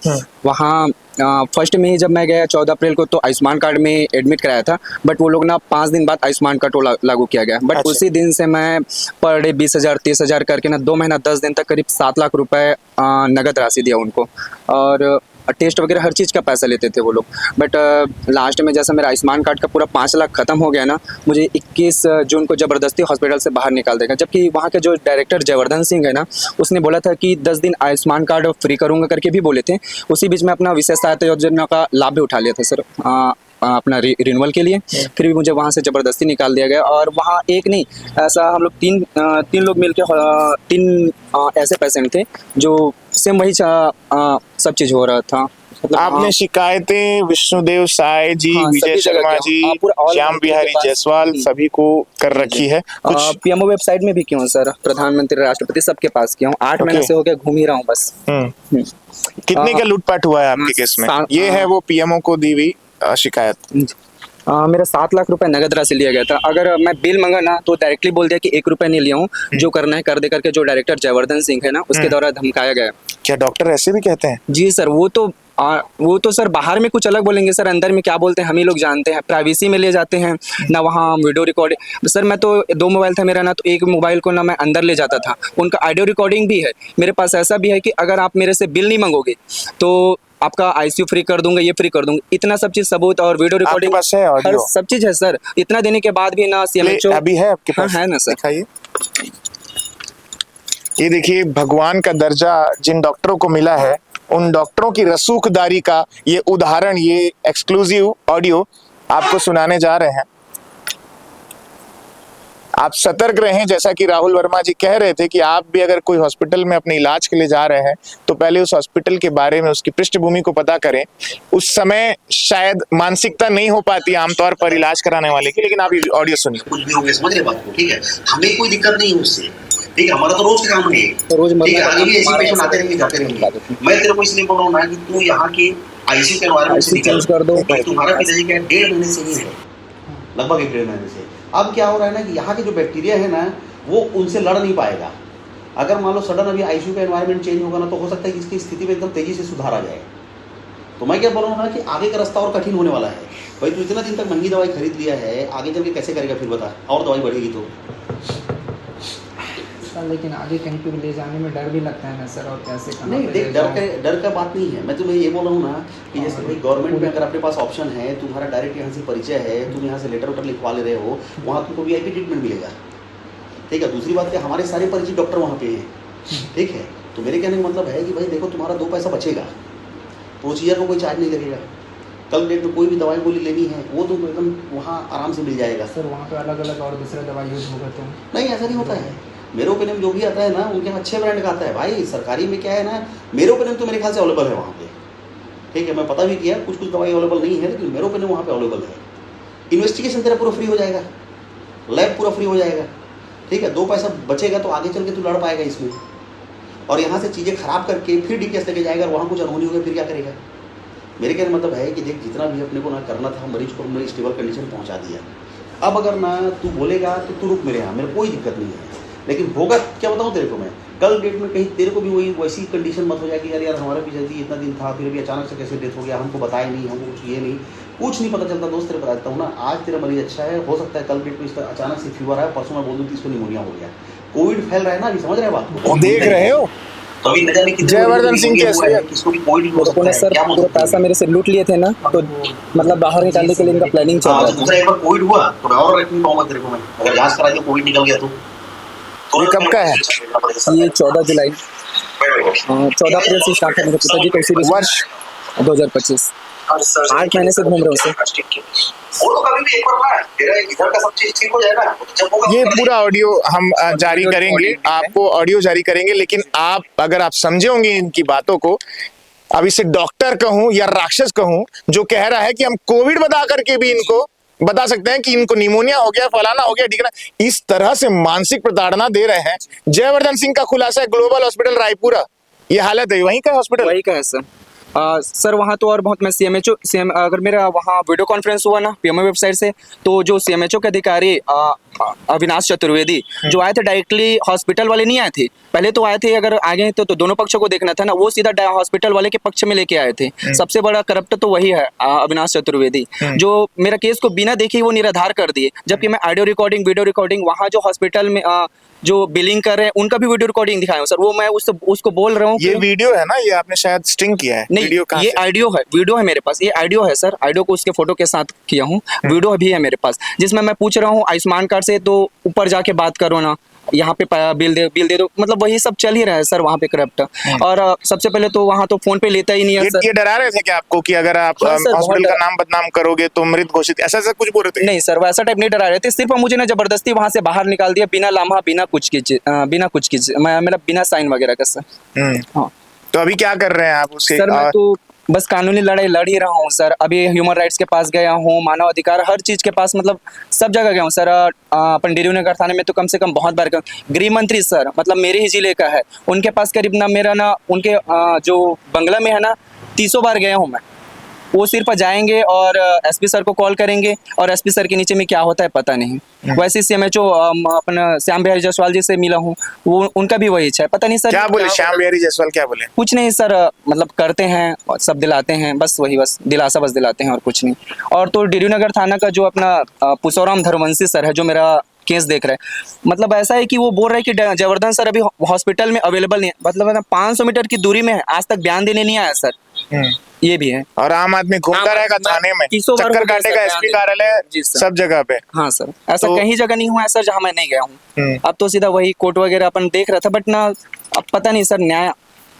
वहाँ फर्स्ट में ही जब मैं गया 14 अप्रैल को, तो आयुष्मान कार्ड में एडमिट कराया था, बट वो लोग ना 5 दिन बाद आयुष्मान कार्ड लागू किया गया। बट उसी दिन से मैं पर डे 20,000 30,000 करके ना 2 महीना 10 दिन तक करीब 7 लाख रुपए नगद राशि दिया उनको, और टेस्ट वगैरह हर चीज़ का पैसा लेते थे वो लोग। बट लास्ट में जैसा मेरा आयुष्मान कार्ड का पूरा 5 लाख खत्म हो गया ना, मुझे 21 जून को ज़बरदस्ती हॉस्पिटल से बाहर निकाल देगा। जबकि वहाँ के जो डायरेक्टर जयवर्धन सिंह है ना, उसने बोला था कि 10 दिन आयुष्मान कार्ड फ्री करूँगा करके भी बोले थे। उसी बीच में अपना विशेष सहायता योजना का लाभ भी उठा लिया था सर, अपना रिन्यूअल के लिए। फिर भी मुझे वहाँ से ज़बरदस्ती निकाल दिया गया, और वहाँ एक नहीं, ऐसा हम लोग तीन लोग मिलकर 3 ऐसे पेशेंट थे जो सेम वही सब चीज़ हो रहा था। मतलब आपने शिकायतें विष्णुदेव साय जी, विजय शर्मा जी, श्याम बिहारी जायसवाल सभी को कर रखी है। कुछ PMO वेबसाइट में भी क्यों सर, प्रधानमंत्री, राष्ट्रपति, सबके पास क्यों? 8 महीने से हो गया, घूम ही रहा हूँ बस। कितने का लूटपाट हुआ है आपके केस में? ये है वो PMO को दी हुई शिकायत। मेरा 7 लाख रुपए नगद राशि लिया गया था। अगर मैं बिल मांगा ना तो डायरेक्टली बोल दिया कि 1 रुपया नहीं लिया हूँ, जो करना है कर दे करके जो डायरेक्टर जयवर्धन सिंह है ना, उसके द्वारा धमकाया गया। क्या डॉक्टर ऐसे भी कहते हैं? जी सर, वो तो सर बाहर में कुछ अलग बोलेंगे सर, अंदर में क्या बोलते हैं हम ही लोग जानते हैं। प्राइवेसी में ले जाते हैं ना, वहाँ वीडियो रिकॉर्डिंग। सर मैं तो 2 मोबाइल था मेरा ना, तो एक मोबाइल को ना मैं अंदर ले जाता था, उनका ऑडियो रिकॉर्डिंग भी है मेरे पास। ऐसा भी है कि अगर आप मेरे से बिल नहीं मांगोगे तो आपका ICU फ्री कर दूंगा, ये फ्री कर दूंगा, इतना सब चीज सबूत और वीडियो रिकॉर्डिंग हर सब चीज है सर। इतना देने के बाद भी ना CMHO अभी है आपके पास? है ना सर। दिखाइए। ये देखिए, भगवान का दर्जा जिन डॉक्टरों को मिला है, उन डॉक्टरों की रसूखदारी का ये उदाहरण, ये एक्सक्लूसिव ऑडियो आपको सुनाने जा रहे हैं। आप सतर्क रहें। जैसा कि राहुल वर्मा जी कह रहे थे कि आप भी अगर कोई हॉस्पिटल में अपने इलाज के लिए जा रहे हैं तो पहले उस हॉस्पिटल के बारे में, उसकी पृष्ठभूमि को पता करें। उस समय शायद मानसिकता नहीं हो पाती आमतौर पर इलाज कराने वाले की, लेकिन आप ऑडियो सुनिए। कुछ भी हो गया, समझ रहे बात को, ठीक है, हमें कोई दिक्कत नहीं है उससे, ठीक है, हमारा तो रोज का काम है, ठीक है, आगे भी ऐसे पेशेंट आते रहेंगे जाते रहेंगे। मैं तेरे को इसलिए बोल रहा हूँ ना कि तू यहाँ के आईसीयू के एनवायरनमेंट से निकल कर दो। तुम्हारा पिताजी का 1.5 महीने से ही है, लगभग 1.5 महीने से। अब क्या हो रहा है ना कि यहाँ के जो बैक्टीरिया है ना वो उनसे लड़ नहीं पाएगा। अगर मान लो सडन अभी आईसीयू का एनवायरनमेंट चेंज होगा ना तो हो सकता है कि इसकी स्थिति में एकदम तेजी से सुधार आ जाए। तो मैं क्या बोल रहा हूँ ना कि आगे का रास्ता और कठिन होने वाला है। भाई तू इतना दिन तक महंगी दवाई खरीद लिया है, आगे चल के कैसे करेगा फिर बता, और दवाई बढ़ेगी तो। लेकिन आगे कहीं पे ले जाने में डर भी लगता है ना सर, और कैसे नहीं देख, डर का बात नहीं है। मैं तुम्हें ये बोल रहा हूँ ना कि जैसे भाई गवर्नमेंट में अगर अपने पास ऑप्शन है, तुम्हारा डायरेक्ट यहाँ से परिचय है, तुम यहाँ से लेटर वेटर लिखवा ले रहे हो, वहाँ तुमको वीआईपी ट्रीटमेंट मिलेगा, ठीक है। दूसरी बात है हमारे सारे परिचित डॉक्टर वहाँ पे हैं, ठीक है। तो मेरे कहने का मतलब है कि भाई देखो तुम्हारा 2 पैसा बचेगा, प्रोसीजर को कोई चार्ज नहीं लगेगा। कल डेट में कोई भी दवाई गोली लेनी है वो तुमको एकदम वहाँ आराम से मिल जाएगा। सर वहाँ पे अलग अलग और दूसरे दवाई यूज होगा तो नहीं, ऐसा नहीं होता है। मेरे ओपिनियन जो भी आता है ना उनके यहाँ अच्छे ब्रांड का आता है भाई। सरकारी में क्या है ना, मेरे ओपिनियन तो मेरे ख्याल से अवेलेबल है वहाँ पे, ठीक है। मैं पता भी किया, कुछ दवाई अवेलेबल नहीं है, लेकिन मेरे ओपिनियन वहाँ पे अवेलेबल है। इन्वेस्टिगेशन तेरा पूरा फ्री हो जाएगा, लैब पूरा फ्री हो जाएगा, ठीक है। 2 पैसा बचेगा तो आगे चल के तू लड़ पाएगा इसमें। और यहाँ से चीज़ें खराब करके फिर डीकेएस लेके जाएगा, और वहाँ कुछ अनहोनी हो गया फिर क्या करेगा। मेरे कहने मतलब है कि देख, जितना भी अपने को ना करना था मरीज को हमने स्टेबल कंडीशन पहुँचा दिया। अब अगर ना तू बोलेगा तो तू रुक मेरे यहाँ, मेरे कोई दिक्कत नहीं है। लेकिन होगा क्या बताऊँ तेरे को मैं, कल डेट में कहीं तेरे को भी वही वैसी कंडीशन मत हो जाएगी, यार हमारे पिताजी इतना दिन था फिर भी अचानक से कैसे डेथ हो गया, हमको बताया नहीं, हमको कुछ ये नहीं, कुछ नहीं पता चलता। दोस्त तेरे बता देता हूँ ना, आज तेरा मरीज अच्छा है, हो सकता है कल डेट में इसका अचानक से फीवर आया, परसों मैं बोल दूँ कि इसको निमोनिया हो गया। कोविड फैल रहा है ना अभी, समझ रहे हैं बात को, देख रहे हो। तो अभी न जाने जयवर्धन सिंह की सर पूरा पैसा मेरे से लूट लिए थे ना, तो मतलब बाहर निकालने के लिए इनका प्लानिंग चल रहा दूसरा एक बार कोविड हुआ तो मैं और रखने पाऊंगा तेरे को मैं, अगर जांच करा दिया कोविड निकल गया तो। ये कब का है? ये 14 जुलाई 14 अप्रैल से स्टार्ट है मेरे पिताजी को, इसी वर्ष 2025। 8 महीने से घूम रहे हो सर। वो तो कभी भी एक बार ना तेरा इधर का सब चीज ठीक हो जाएगा, जब होगा ये पूरा ऑडियो हम जारी करेंगे, आपको ऑडियो जारी करेंगे। लेकिन आप अगर आप समझे होंगे इनकी बातों को, अब इसे डॉक्टर कहूं या राक्षस कहूं जो कह रहा है कि हम कोविड बता करके भी इनको बता सकते हैं कि इनको निमोनिया हो गया, फलाना हो गया, ठीक है ना, इस तरह से मानसिक प्रताड़ना दे रहे हैं। जयवर्धन सिंह का खुलासा है, ग्लोबल हॉस्पिटल रायपुरा, ये हालत है, वहीं का हॉस्पिटल, वही का है सर। सर वहाँ तो और बहुत, मैं सीएमएचओ अगर मेरा वहाँ वीडियो कॉन्फ्रेंस हुआ ना पीएमओ वेबसाइट से, तो जो सीएमएचओ के अधिकारी अविनाश चतुर्वेदी जो आए थे, डायरेक्टली हॉस्पिटल वाले नहीं आए थे, पहले तो आए थे, अगर आगे तो दोनों पक्षों को देखना था ना, वो सीधा हॉस्पिटल वाले के पक्ष में लेके आए थे। सबसे बड़ा करप्ट तो वही है अविनाश चतुर्वेदी, जो मेरा केस को बिना देखे ही वो निराधार कर दिए। जबकि मैं ऑडियो रिकॉर्डिंग वीडियो रिकॉर्डिंग वहाँ जो हॉस्पिटल में जो बिलिंग कर रहे हैं उनका भी वीडियो रिकॉर्डिंग दिखाया सर, वो मैं उसको बोल रहा हूँ। ये वीडियो है ना, ये आपने शायद स्टिंग किया है। नहीं, ये वीडियो है मेरे पास, ये ऑडियो है सर, ऑडियो को उसके फोटो के साथ किया हूँ, वीडियो भी है मेरे पास, जिसमें मैं पूछ रहा हूँ आयुष्मान कार्ड से तो ऊपर जाके बात करो ना, यहाँ पे बिल दे दो, मतलब वही सब चल ही रहा है सर वहाँ पे करप्ट। और सबसे पहले तो वहाँ तो फोन पे लेता ही नहीं है सर। ये डरा रहे थे कि आपको कि अगर आप हॉस्पिटल का नाम बदनाम करोगे तो मृत घोषित, ऐसा कुछ बोल रहे थे? नहीं सर, वैसा टाइप नहीं डरा रहे थे, सिर्फ मुझे ना जबरदस्ती वहाँ से बाहर निकाल दिया, बिना लामा, बिना कुछ कीजिए, मेरा बिना साइन वगैरह का सर। हाँ, तो अभी क्या कर रहे हैं आप उसके? सर मैं तो बस कानूनी लड़ाई लड़ ही रहा हूँ सर। अभी ह्यूमन राइट्स के पास गया हूँ, मानव अधिकार हर चीज़ के पास, मतलब सब जगह गया हूँ सर। अपन डेरियो नगर थाने में तो कम से कम बहुत बार गया। गृह मंत्री सर, मतलब मेरे ही जिले का है, उनके पास करीब ना मेरा ना उनके जो बंगला में है ना 300 बार गया हूँ मैं। वो सिर्फ जाएंगे और एसपी सर को कॉल करेंगे, और एसपी सर के नीचे में क्या होता है पता नहीं। वैसे सीएमएचओ अपना श्याम बिहारी जायसवाल जी से मिला हूँ, वो उनका भी वही इच्छा है, पता नहीं सर क्या बोले। श्याम बिहारी जायसवाल क्या बोले? कुछ नहीं सर, मतलब करते हैं और सब दिलाते हैं, बस वही, बस दिलासा बस दिलाते हैं और कुछ नहीं। और तो डेरियो नगर थाना का जो अपना पुष्पराम धर्मवंशी सर है, जो मेरा केस देख रहे हैं, मतलब ऐसा है कि वो बोल रहे हैं कि जयवर्धन सर अभी हॉस्पिटल में अवेलेबल नहीं है, मतलब 500 मीटर की दूरी में है, आज तक बयान देने नहीं आया सर। ये भी है। और आम आदमी घूमता रहेगा थाने में, चक्कर काटेगा एसपी कार्यालय, सब जगह पे। हाँ सर, ऐसा तो कहीं जगह नहीं हुआ है सर जहाँ मैं नहीं गया हूँ। अब तो सीधा वही कोर्ट वगैरह अपन देख रहा था, बट ना अब पता नहीं सर, न्याय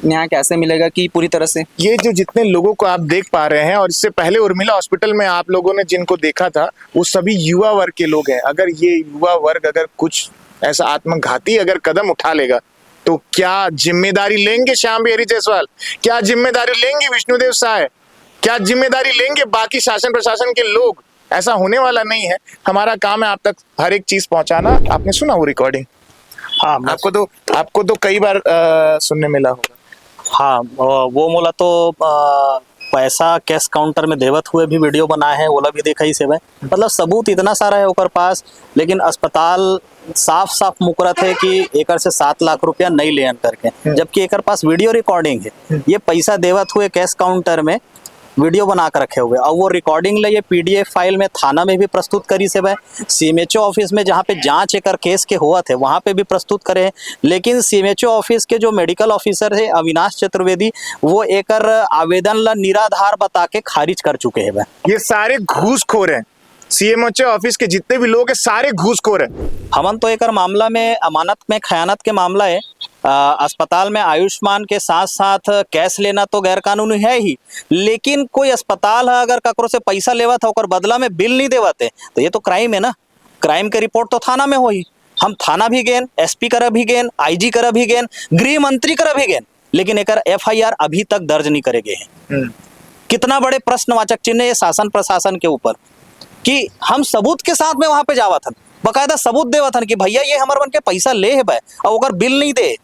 न्याय कैसे मिलेगा कि पूरी तरह से ये जो जितने लोगों को आप देख पा रहे हैं और इससे पहले उर्मिला हॉस्पिटल में आप लोगों ने जिनको देखा था वो सभी युवा वर्ग के लोग हैं। अगर ये युवा वर्ग अगर कुछ ऐसा आत्मघाती अगर कदम उठा लेगा तो क्या जिम्मेदारी लेंगे श्याम बिहारी जायसवाल, क्या जिम्मेदारी लेंगे विष्णुदेव साय, क्या जिम्मेदारी लेंगे बाकी शासन प्रशासन के लोग? ऐसा होने वाला नहीं है। हमारा काम है आप तक हर एक चीज पहुंचाना। आपने सुना वो रिकॉर्डिंग? हाँ, आपको तो कई बार सुनने मिला होगा। हाँ, वो मोला तो पैसा कैश काउंटर में देवत हुए भी वीडियो बनाए हैं, ओला भी देखा ही से मतलब सबूत इतना सारा है ओकर पास, लेकिन अस्पताल साफ साफ मुकरत है कि एकर से 7 लाख रुपया नहीं लेन करके, जबकि एकर पास वीडियो रिकॉर्डिंग है। ये पैसा देवत हुए कैश काउंटर में वीडियो बना कर रखे हुए और वो रिकॉर्डिंग ले ये पीडीएफ फाइल में थाना में भी प्रस्तुत करी से भाई, सीएमएचओ ऑफिस में जहाँ पे जांच एकर केस के हुआ थे वहाँ पे भी प्रस्तुत करे। लेकिन सीएमएचओ ऑफिस के जो मेडिकल ऑफिसर है अविनाश चतुर्वेदी, वो एकर आवेदन ला निराधार बता के खारिज कर चुके हैं भाई। ये सारे घूसखोर हैं, सीएमएचओ ऑफिस के जितने भी लोग हैं सारे घूसखोर हैं। हमन तो एकर मामला में अमानत में खयानत के मामला है। अस्पताल में आयुष्मान के साथ साथ कैश लेना तो गैर कानूनी है ही, लेकिन कोई अस्पताल है अगर ककरो से पैसा लेवा था और बदला में बिल नहीं देवाते तो ये तो क्राइम है ना। क्राइम के रिपोर्ट तो थाना में हो ही, हम थाना भी गेन, एसपी करा भी गेन, आईजी करा भी गेन, गृह मंत्री करा भी गेन, लेकिन एकर एफआईआर अभी तक दर्ज नहीं करे गए हैं। कितना बड़े प्रश्नवाचक चिन्ह है शासन प्रशासन के ऊपर कि हम सबूत के साथ में वहां पे जावा था, बकायदा सबूत देवा था कि भैया ये हमारे बन के पैसा ले है भाई, और अगर बिल नहीं दे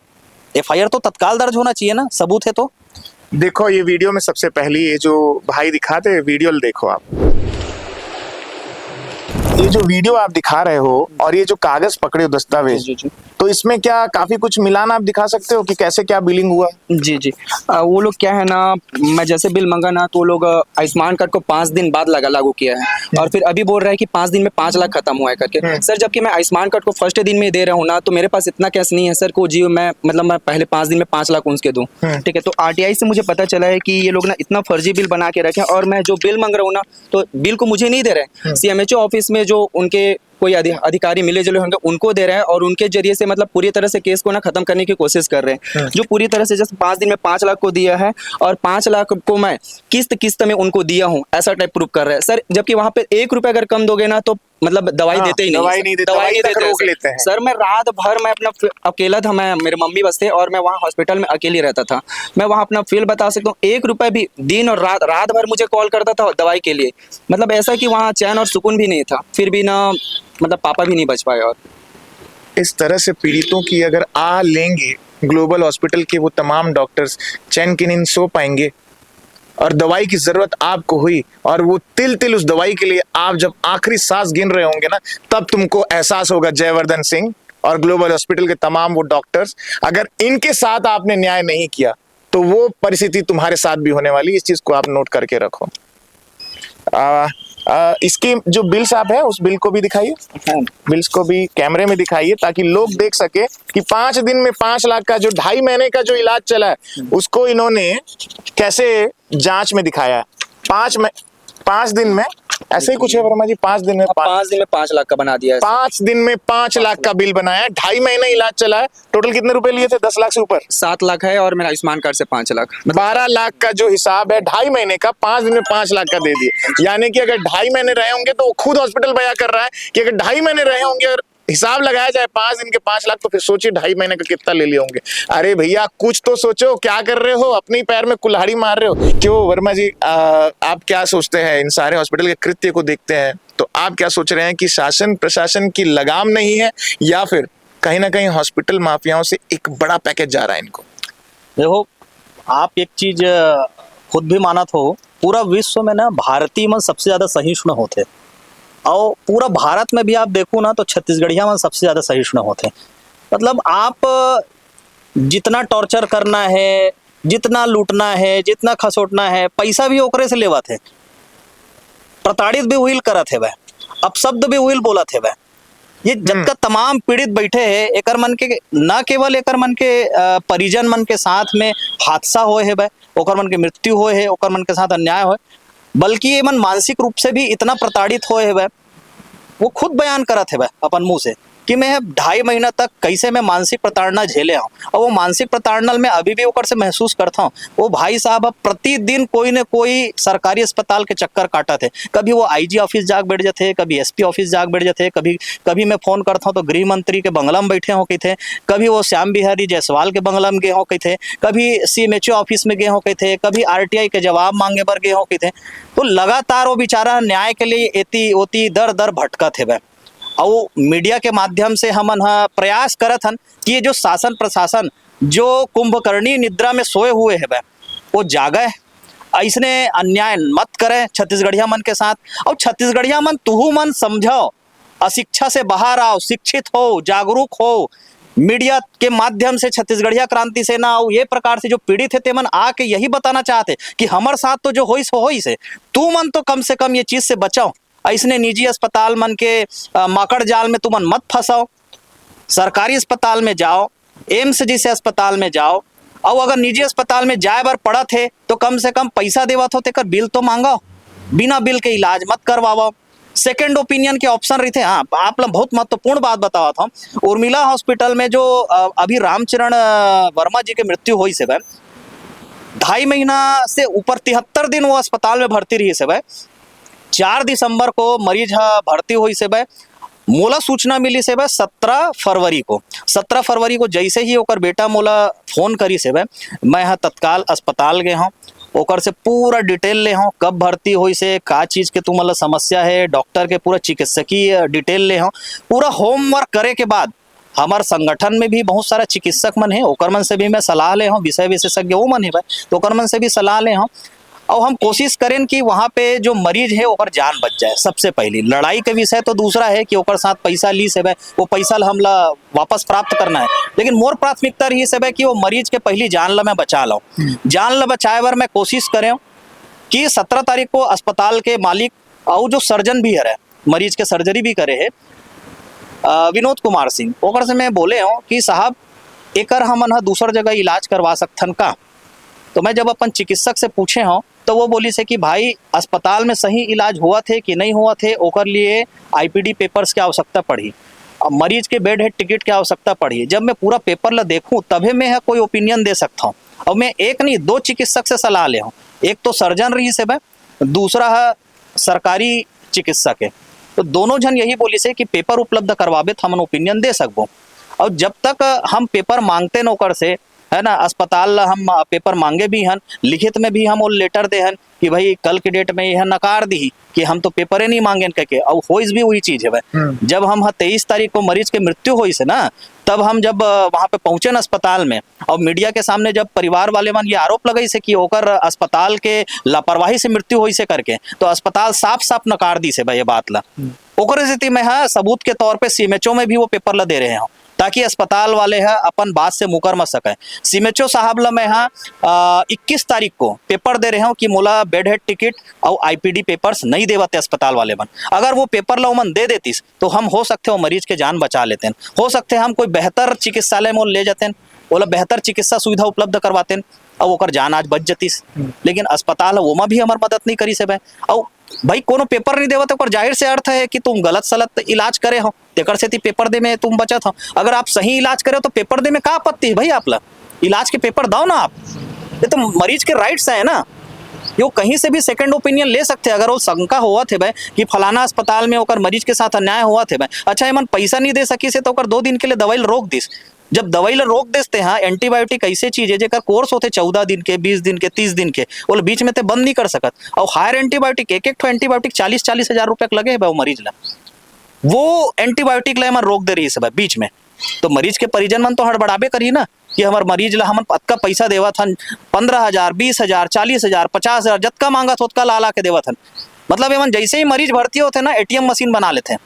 एफआईआर तो तत्काल दर्ज होना चाहिए ना, सबूत है तो। देखो ये वीडियो में सबसे पहले ये जो भाई दिखाते हैं वीडियो देखो आप, ये जो वीडियो आप दिखा रहे हो और ये जो कागज पकड़े हो दस्तावेज, तो इसमें क्या काफी कुछ मिलान आप दिखा सकते हो कि कैसे क्या बिलिंग हुआ? जी जी, वो लोग क्या है ना, मैं जैसे बिल मांगा ना तो वो लोग आयुष्मान कार्ड को 5 दिन बाद लागू किया है और फिर अभी बोल रहा है कि 5 दिन में 5 लाख खत्म हुआ है करके। सर जबकि मैं आयुष्मान कार्ड को फर्स्ट दिन में दे रहा हूँ ना, तो मेरे पास इतना कैश नहीं है सर को जी मैं मतलब मैं पहले 5 दिन में 5 लाख उनके दूं। ठीक है, तो आरटीआई से मुझे पता चला है कि ये लोग ना इतना फर्जी बिल बना के रखे और मैं जो बिल मांग रहा हूँ ना तो बिल को मुझे नहीं दे रहे, सीएमएचओ ऑफिस में जो उनके कोई अधिकारी मिले जुले होंगे उनको दे रहे हैं और उनके जरिए से मतलब पूरी तरह से केस को ना खत्म करने की कोशिश कर रहे हैं, जो पूरी तरह से जैसे 5 दिन में 5 लाख को दिया है और 5 लाख को मैं किस्त में उनको दिया हूँ ऐसा टाइप प्रूफ कर रहे हैं सर। जबकि वहां पे 1 रुपया अगर कम दोगे ना तो मतलब दवाई देते ही नहीं, दवाई नहीं देते रोक लेते हैं सर। मैं रात भर मैं अपना अकेला था, मैं मेरे मम्मी बस थे और मैं वहाँ हॉस्पिटल में अकेली रहता था। मैं वहाँ अपना फील बता सकता हूँ, 1 रुपया भी दिन और रात भर मुझे कॉल करता था दवाई के लिए, मतलब ऐसा कि वहाँ चैन और सुकून भी नहीं था, फिर भी ना मतलब पापा भी नहीं बच पाए। और इस तरह से पीड़ितों की अगर आ लेंगे ग्लोबल हॉस्पिटल के वो तमाम डॉक्टर्स चैन की नींद सो पाएंगे और दवाई की जरूरत आपको हुई और वो तिल उस दवाई के लिए आप जब आखिरी सांस गिन रहे होंगे ना, तब तुमको एहसास होगा जयवर्धन सिंह और ग्लोबल हॉस्पिटल के तमाम वो डॉक्टर्स, अगर इनके साथ आपने न्याय नहीं किया तो वो परिस्थिति तुम्हारे साथ भी होने वाली। इस चीज को आप नोट करके रखो। इसकी जो बिल्स आप है उस बिल को भी दिखाइए, बिल्स को भी कैमरे में दिखाइए ताकि लोग देख सके कि 5 दिन में 5 लाख का जो 2.5 महीने का जो इलाज चला है उसको इन्होंने कैसे जांच में दिखाया। 5 दिन में ऐसे ही कुछ है वर्मा जी, 5 दिन में 5 लाख का बना दिया है। 5 दिन में 5 लाख का बिल बनाया, 2.5 महीने इलाज चला है। टोटल कितने रुपए लिए थे? 10 लाख से ऊपर। 7 लाख है और मेरा आयुष्मान कार्ड से 5 लाख, 12 लाख का जो हिसाब है 2.5 महीने का, 5 दिन में 5 लाख का दे दिए। यानी कि अगर 2.5 महीने रहे होंगे तो खुद हॉस्पिटल बयां कर रहा है कि अगर 2.5 महीने रहे होंगे और हिसाब लगाया जाए 5 दिन के 5 लाख, तो फिर सोचिए 2.5 महीने का कितना ले लिए होंगे। अरे भैया कुछ तो सोचो, क्या कर रहे हो? अपने पैर में कुल्हाड़ी मार रहे हो क्यों? वर्मा जी आप क्या सोचते हैं? इन सारे हॉस्पिटल के कृत्य को देखते हैं तो आप क्या सोच रहे हैं कि शासन प्रशासन की लगाम नहीं है या फिर कहीं ना कहीं हॉस्पिटल माफियाओं से एक बड़ा पैकेज जा रहा है इनको? देखो आप एक चीज खुद भी मानत हो, पूरा विश्व में ना भारतीय मन सबसे ज्यादा सहिष्णु होते और पूरा भारत में भी आप देखो ना तो छत्तीसगढ़िया में सबसे ज्यादा सहिष्णु होते। मतलब आप जितना टॉर्चर करना है, जितना लूटना है, जितना खसोटना है, पैसा भी ओकरे से लेवा थे, प्रताड़ित भी उहिल करत है, अपशब्द भी उहिल बोलत है। ये जब तक तमाम पीड़ित बैठे हैं एकर मन के न केवल एकर मन के परिजन मन के साथ में हादसा होए है, ओकर मन के मृत्यु होए है, ओकर मन के साथ अन्याय होए, बल्कि ये मन मानसिक रूप से भी इतना प्रताड़ित होए है। वो खुद बयान करत है अपन मुंह से कि मैं 2.5 महीना तक कैसे मैं मानसिक प्रताड़ना झेले हूँ, और वो मानसिक प्रताड़ना में अभी भी ओकर से महसूस करता हूँ। वो भाई साहब अब प्रतिदिन कोई न कोई सरकारी अस्पताल के चक्कर काटा थे। कभी वो IG ऑफिस जाग बैठ जाते, कभी SP ऑफिस जाग बैठ जाते, कभी मैं फोन करता हूँ तो गृह मंत्री के बंगला में बैठे हो कही थे, कभी वो श्याम बिहारी जायसवाल के बंगला में गए हो कही थे, कभी CMHO ऑफिस में गए हो कही थे, कभी RTI के जवाब मांगे पर गए हो कही थे। तो लगातार वो बेचारा न्याय के लिए एती ओती दर दर भटका थे। और मीडिया के माध्यम से हमन प्रयास करत हन कि ये जो शासन प्रशासन जो कुंभकर्णी निद्रा में सोए हुए है वो जागे, ऐसने अन्याय मत करे छत्तीसगढ़िया मन के साथ। और छत्तीसगढ़िया मन तुहू मन समझो, अशिक्षा से बाहर आओ, शिक्षित हो, जागरूक हो, मीडिया के माध्यम से छत्तीसगढ़िया क्रांति सेना और ये प्रकार से जो पीड़ित है तेमन आके यही बताना चाहते कि हमारे साथ तो जो होइस हो होइस है, तू मन तो कम से कम ये चीज से बचाओ। ऐसने निजी अस्पताल मन के माकड़ जाल में तुमन मत फंसाओ, सरकारी अस्पताल में जाओ, एम्स जैसे अस्पताल में जाओ, और अगर निजी अस्पताल में जाए बार पड़त है तो कम से कम पैसा देवत हो तेकर बिल तो मांगो, बिना बिल के इलाज मत करवाओ। सेकेंड ओपिनियन के ऑप्शन रहते। हाँ, आप लोग बहुत महत्वपूर्ण बात बतावा था, उर्मिला हॉस्पिटल में जो अभी रामचरण वर्मा जी की मृत्यु हुई से 2.5 महीना से ऊपर 73 दिन वो अस्पताल में भर्ती रही से 4 दिसंबर को मरीज भर्ती हुई से मोला सूचना मिली से 17 फरवरी को जैसे ही ओकर बेटा मोला फोन करी से मैं तत्काल अस्पताल गए हूँ, ओकर से पूरा डिटेल ले हूँ, कब भर्ती हुई से, का चीज के तुम्हारा समस्या है, डॉक्टर के पूरा चिकित्सकीय डिटेल ले हूँ। पूरा होमवर्क करे के बाद हमारे संगठन में भी बहुत सारा चिकित्सक मन है, ओकर मन से भी मैं सलाह ले हूँ, विषय विशेषज्ञ वो मन है तो ओकर मन से भी सलाह ले हूँ। और हम कोशिश करें कि वहाँ पे जो मरीज है ओकर जान बच जाए। सबसे पहली लड़ाई का विषय तो दूसरा है कि ओकर साथ पैसा ली से वो पैसा हमला वापस प्राप्त करना है, लेकिन मोर प्राथमिकता रही से कि वो मरीज के पहली जान ला मैं बचा लो। जान ला बचाए बार मैं कोशिश करें कि 17 तारीख को अस्पताल के मालिक और जो सर्जन भी है, मरीज के सर्जरी भी करे है, विनोद कुमार सिंह, ओकर से मैं बोले हूँ कि साहब एकर हमन दूसर जगह इलाज करवा सकथन का। तो मैं जब अपन चिकित्सक से पूछे हूँ तो वो बोली से कि भाई अस्पताल में सही इलाज हुआ थे कि नहीं हुआ थे, ओकर लिए IPD पेपर्स की आवश्यकता पड़ी, अब मरीज के बेड हेड टिकट की आवश्यकता पड़ी। जब मैं पूरा पेपर ला देखूं तभी मैं कोई ओपिनियन दे सकता हूँ। और मैं एक नहीं 2 चिकित्सक से सलाह ले हूँ, एक तो सर्जन रही से दूसरा है सरकारी चिकित्सक है, तो दोनों जन यही बोली से कि पेपर उपलब्ध करवाबे तो हम ओपिनियन दे सकबो। और जब तक हम पेपर मांगते न ओकर से है ना, अस्पताल हम पेपर मांगे भी हन, लिखित में भी हम वो लेटर दे हन कि भाई कल के डेट में यह नकार दी कि हम तो पेपर नहीं मांगे करके। और होइस भी वही चीज है जब हम 23 तारीख को मरीज के मृत्यु हुई से ना, तब हम जब वहां पे पहुंचे न अस्पताल में और मीडिया के सामने जब परिवार वाले मन ये आरोप लगाई से कि ओकर अस्पताल के लापरवाही से मृत्यु हुई से करके, तो अस्पताल साफ साफ नकार दी से भाई ये बात ला। ओकर स्थिति में सबूत के तौर पे CMHO में भी वो पेपर ला दे रहे हैं ताकि अस्पताल वाले है अपन बात से मुकर मत सके। CMHO साहब ला मैं 21 तारीख को पेपर दे रहे हूँ कि मोला बेड हेड टिकट और IPD पेपर्स नहीं देवते अस्पताल वाले मन। अगर वो पेपर ला मन दे देतीस तो हम हो सकते हो मरीज के जान बचा लेते हैं, हो सकते हम कोई बेहतर चिकित्सालय में ले जाते हैं, बोला बेहतर चिकित्सा सुविधा उपलब्ध करवाते हैं और ओकर जान आज बच जतीस। लेकिन अस्पताल वो भी हमार मदद नहीं करी से और भाई कोनो पेपर नहीं देवा तो जाहिर से अर्थ है कि तुम गलत सलत इलाज करे हो, तेकर से पेपर दे में तुम बचत हो। अगर आप सही इलाज करे हो तो पेपर दे में का आपत्ति है भाई, आप ला इलाज के पेपर दो ना आप, ये तो मरीज के राइट्स है ना, यो कहीं से भी सेकंड ओपिनियन ले सकते हैं। अगर वो शंका हुआ थे भाई कि फलाना अस्पताल में ओकर मरीज के साथ अन्याय हुआ थे भाई, अच्छा मन पैसा नहीं दे सकी से तो ओकर 2 दिन के लिए दवाई रोक दिस। जब दवाई ला रोक देते हैं, एंटीबायोटिक ऐसे चीज है जेकर कोर्स होते 14 दिन के, 20 दिन के, 30 दिन के, वो बीच में ते बंद नहीं कर सकत। और हायर एंटीबायोटिक एक एंटीबायोटिक 40-40 हजार रुपया लगे है मरीज ला, वो एंटीबायोटिक ला रोक दे रही है बीच में। तो मरीज के परिजन मन तो हड़बड़ाबे करी ना कि हमार मरीज ला हम अतका पैसा देवा था, 15,000, 20,000, 40,000, 50,000 जतका मांगा था उतका ला के देवा था। मतलब एमन जैसे ही मरीज भर्ती होते ना ATM मशीन बना लेते हैं,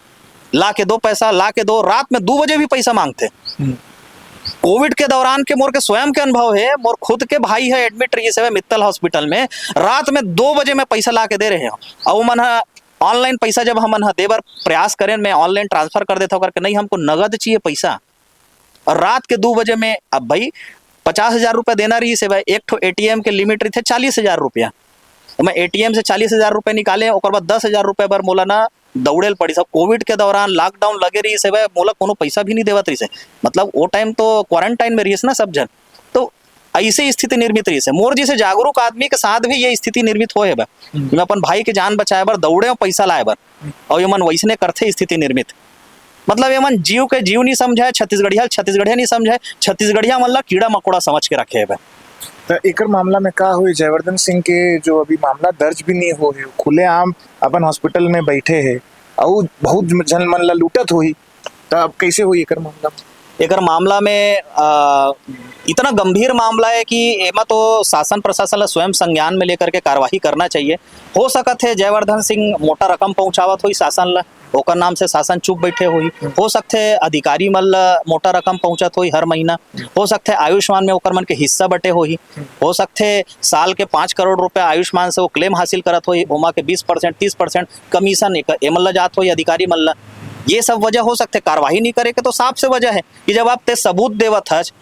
ला के दो पैसा, ला के दो, रात में 2 बजे भी पैसा मांगते। कोविड के दौरान के मोर के स्वयं के अनुभव है, मोर खुद के भाई है एडमिट रही है मित्तल हॉस्पिटल में, रात में 2 बजे में पैसा ला के दे रहे हो। और मन ऑनलाइन पैसा जब हम देवर प्रयास करें, मैं ऑनलाइन ट्रांसफर कर देता हूँ करके, नहीं हमको नगद चाहिए पैसा। और रात के 2 बजे में अब भाई 50,000 रुपया देना रही से भाई, एक ATM के लिमिट रही थे 40,000 रुपया, मैं ATM से 40,000 रुपये निकाले और बाद 10,000 रुपये पर मोला ना दौड़ेल पड़ी सब। कोविड के दौरान लॉकडाउन लगे रही से भाई, मोला कोनो पैसा भी नहीं देवत रही से, मतलब वो टाइम तो क्वारंटाइन में रही ना सब जन, तो ऐसे स्थिति निर्मित रही से। मोर जैसे जागरूक आदमी के साथ भी ये स्थिति निर्मित होए बा, मैं अपन भाई के जान बचाए बर दौड़े और पैसा लाए बर, और ये मन वैसने करते स्थिति निर्मित। मतलब ये मन जीव के जीव नहीं समझाए, छत्तीसगढ़िया नहीं समझाए, छत्तीसगढ़िया मन ला कीड़ा मकोड़ा समझ के रखे है। तो एकर मामला में का हुई, जयवर्धन सिंह के जो अभी मामला दर्ज भी नहीं हो है, खुलेआम अपन हॉस्पिटल में बैठे है और बहुत जन मन ला लूटत हुई, तो अब कैसे हुई एकर मामला? एकर मामला में इतना गंभीर मामला है कि एमा तो शासन प्रशासन ला स्वयं संज्ञान में लेकर के कार्रवाई करना चाहिए। हो सकत है जयवर्धन सिंह मोटा रकम पहुंचावत हुई शासन ला, ओकर नाम से शासन चुप बैठे हुई। हो सकते है अधिकारी मन ला मोटा रकम पहुंचत हुई हर महीना। हो सकते है आयुष्मान में ओकर मन के हिस्सा बटे हुई। हो सकते है साल के 5 करोड़ रुपया आयुष्मान से वो क्लेम हासिल करत हुई, ओमा के 20% 30% कमीशन एमन ला जात हुई अधिकारी मन ला। ये सब वजह हो सकते। कार्रवाई नहीं करे के तो साफ से वजह है कि जब आप ते सबूत देवत हज,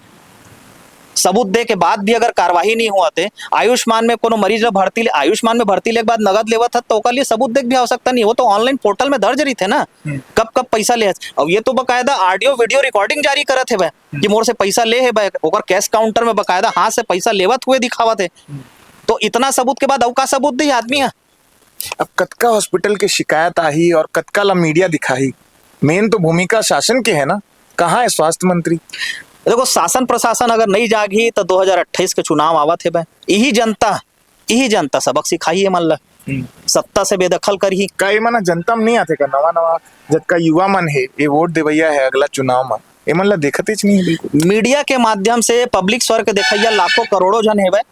सबूत दे के बाद भी अगर कार्रवाई नहीं हुआ थे, आयुष्मान में कोनो मरीज भर्ती आयुष्मान में भर्ती ले के बाद नगद लेवत है तो ओकर लिए सबूत देख भी आवश्यकता नहीं, वो तो ऑनलाइन पोर्टल में दर्ज रही थे ना कब कब पैसा ले। अब ये तो बकायदा ऑडियो वीडियो रिकॉर्डिंग जारी करत है भाई कि मोर से पैसा ले है भाई, ओकर कैश काउंटर में बकायदा हाथ से पैसा लेवत हुए दिखावत है। तो इतना सबूत के बाद अब का सबूत दी आदमी है। अब कतका हॉस्पिटल के शिकायत आई और कतका ला मीडिया दिखाई, मेन तो भूमिका शासन की है ना, कहाँ है स्वास्थ्य मंत्री? देखो शासन प्रशासन अगर नहीं जागी तो 2028 के चुनाव आवत है भाई, यही जनता सबक सिखाई है मन ला, सत्ता से बेदखल करही। कई मन जनता में नहीं आते का, नवा जतका युवा मन है ये वोट देवैया है अगला चुनाव में, ये मन ला देखते नहीं है बिल्कुल। मीडिया के माध्यम से पब्लिक स्वर के देखैया लाखों करोड़ों जन है भाई,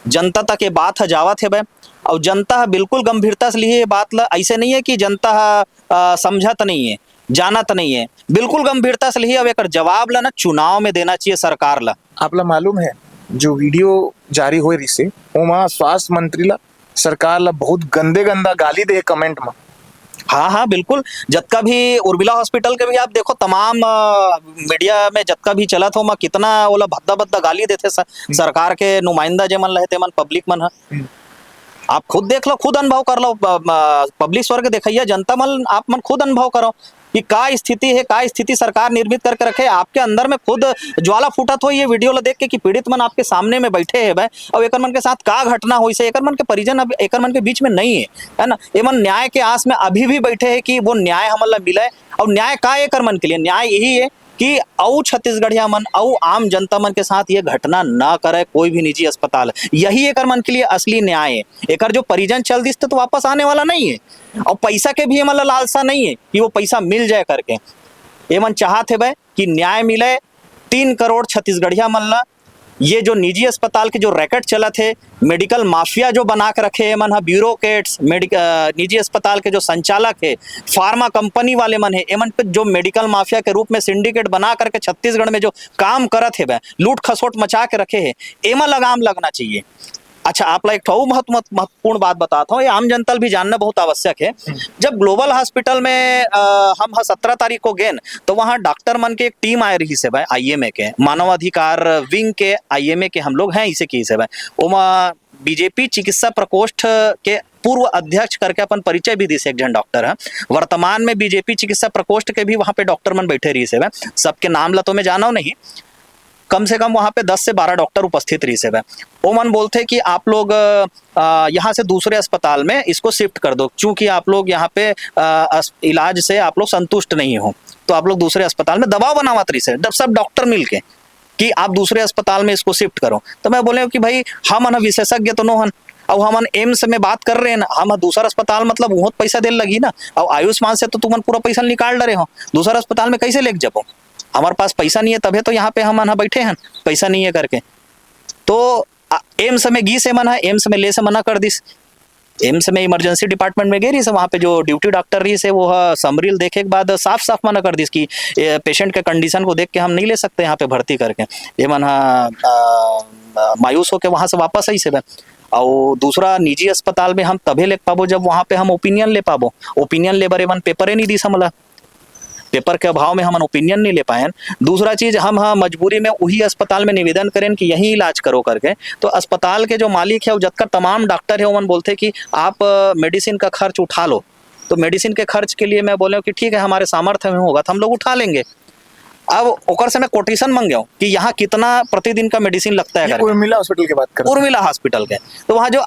जनता तक ये बात है जावत है भाई, और जनता बिल्कुल गंभीरता से लिए ये बात ला। ऐसे नहीं है कि जनता समझत नहीं है, जानत नहीं है, बिल्कुल गंभीरता से लिए। अब एक जवाब ला ना चुनाव में देना चाहिए सरकार ला। आप ला मालूम है जो वीडियो जारी हो रही से वहाँ स्वास्थ्य मंत्री ला सरकार ला बहुत गंदा गाली दे कमेंट में। हाँ बिल्कुल, जतका भी उर्मिला हॉस्पिटल के भी आप देखो, तमाम मीडिया में जतका भी चलत हो, कितना ओला भद्दा गाली देते सरकार के नुमाइंदा जे मन रहते मन, पब्लिक मन है। आप खुद देख लो, खुद अनुभव कर लो, पब्लिक स्वर के देखिए, जनता मन आप मन खुद अनुभव करो कि का स्थिति है, का स्थिति सरकार निर्मित करके रखे। आपके अंदर में खुद ज्वाला फूटत हो ये वीडियो ला देख के कि पीड़ित मन आपके सामने में बैठे है भाई, और एक मन के साथ का घटना हुई से एक मन के परिजन अब एक मन के बीच में नहीं है ना। ये मन न्याय के आस में अभी भी बैठे है कि वो न्याय हमन ला मिले। और न्याय का एक मन के लिए न्याय यही है कि औ छत्तीसगढ़िया मन औ आम जनता मन के साथ ये घटना ना करे कोई भी निजी अस्पताल, यही एक मन के लिए असली न्याय है। एक जो परिजन चल दिस तो वापस आने वाला नहीं है, और पैसा के भी मतलब लालसा नहीं है कि वो पैसा मिल जाए करके। ये मन चाहत है भाई कि न्याय मिले। 3 करोड़ छत्तीसगढ़िया मन ला ये जो निजी अस्पताल के जो रैकेट चलत है, मेडिकल माफिया जो बना के रखे है मन, ब्यूरोक्रेट्स, निजी अस्पताल के जो संचालक है, फार्मा कंपनी वाले मन है, एमन पे जो मेडिकल माफिया के रूप में सिंडिकेट बना करके छत्तीसगढ़ में जो काम करत है भाई, लूट खसोट मचा के रखे है, एमा लगाम लगना चाहिए। अच्छा, आप ला एक बहुत महत्वपूर्ण बात बताता हूँ, ये आम जनता भी जानना बहुत आवश्यक है। जब ग्लोबल हॉस्पिटल में हम 17 तारीख को गए तो वहाँ डॉक्टर मन के एक टीम आए रही से भाई, IMA के मानवाधिकार विंग के IMA के हम लोग हैं इसे की से भाई। ओमा बीजेपी चिकित्सा प्रकोष्ठ के पूर्व अध्यक्ष करके अपन परिचय भी दी से एक जन डॉक्टर है। वर्तमान में बीजेपी चिकित्सा प्रकोष्ठ के भी वहाँ पे डॉक्टर मन बैठे रही से भाई, सबके नाम ला तो मैं जाना नहीं, कम से कम वहाँ पे 10 से 12 डॉक्टर उपस्थित रही से। वो मन बोलते कि आप लोग यहाँ से दूसरे अस्पताल में इसको शिफ्ट कर दो, क्योंकि आप लोग यहाँ पे इलाज से आप लोग संतुष्ट नहीं हो, तो आप लोग दूसरे अस्पताल में दबाव बनावत रही से सब डॉक्टर मिलके कि आप दूसरे अस्पताल में इसको शिफ्ट करो। तो मैं बोले कि भाई हम विशेषज्ञ तो नो हन, और हम एम्स में बात कर रहे हैं ना, हम दूसरा अस्पताल मतलब बहुत पैसा दे लगी ना, और आयुष्मान से तो तुम पूरा पैसा निकाल रहे हो, दूसरा अस्पताल में कैसे लेके जाओ? हमारे पास पैसा नहीं है तभी तो यहाँ पे हम बैठे हैं, पैसा नहीं है करके। तो एम्स में गी से मना, एम्स में ले से मना कर दिस। एम्स में इमरजेंसी डिपार्टमेंट में गई रही से, वहाँ पे जो ड्यूटी डॉक्टर रही से वो समरील देखे के बाद साफ साफ मना कर दिस कि पेशेंट के कंडीशन को देख के हम नहीं ले सकते यहाँ पे भर्ती करके। ये मना मायूस होके वहाँ से वापस आई से। और दूसरा निजी अस्पताल में हम तभी ले पाबो जब वहाँ पे हम ओपिनियन ले पाबो। ओपिनियन ले बारे मन पेपर ही नहीं दी समला, पेपर के अभाव में हम ओपिनियन नहीं ले पाए। दूसरा चीज हम मजबूरी में वही अस्पताल में निवेदन करें कि यही इलाज करो करके, तो अस्पताल के जो मालिक है वो जतकर तमाम डॉक्टर है वो मन बोलते कि आप मेडिसिन का खर्च उठा लो, तो मेडिसिन के खर्च के लिए मैं बोले कि ठीक है हमारे सामर्थ्य में होगा तो हम लोग उठा लेंगे। अब ओकर से मैं कोटेशन मांग गया कि यहाँ कितना प्रतिदिन का मेडिसिन लगता है। उर्मिला हॉस्पिटल की बात कर रहे हैं। उर्मिला हॉस्पिटल के तो वहाँ जो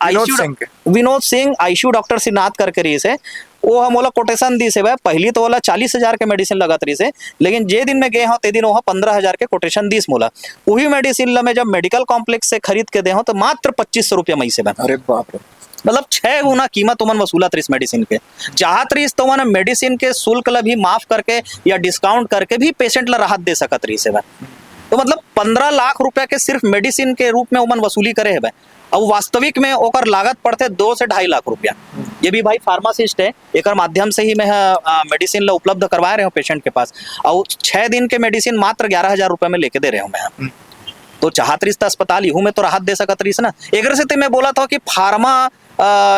विनोद सिंह आईसीयू डॉक्टर श्रीनाथ करके रही से वो हम बोला कोटेशन दी से भाई पहली तो बोला 40,000 के मेडिसिन लगत रही से, लेकिन जे दिन में गए हो ते दिन वहाँ 15,000 के कोटेशन दीस मोला। वही मेडिसिन मैं जब मेडिकल कॉम्प्लेक्स से खरीद के दे हो तो मात्र 2500 रुपया मई से। अरे बाप रे, मतलब 6 गुना कीमत उमन वसूलत रही मेडिसिन के। चाहत रही तो मैंने मेडिसिन के शुल्क ला भी माफ करके या डिस्काउंट करके भी पेशेंट ला राहत दे सकत रही से। तो मतलब 15 लाख रुपया के सिर्फ मेडिसिन के रूप में उमन वसूली करे है। अब वास्तविक में ओकर लागत पड़ते 2 से 2.5 लाख रुपया। ये भी भाई फार्मासिस्ट है, एक माध्यम से ही मैं मेडिसिन ला उपलब्ध करवा रहे हूँ पेशेंट के पास, और 6 दिन के मेडिसिन मात्र 11,000 रुपये में लेके दे रहे हूँ मैं। तो चाहत रही अस्पताल यहू में तो राहत दे सकत रही ना। एक से मैं बोला था कि फार्मा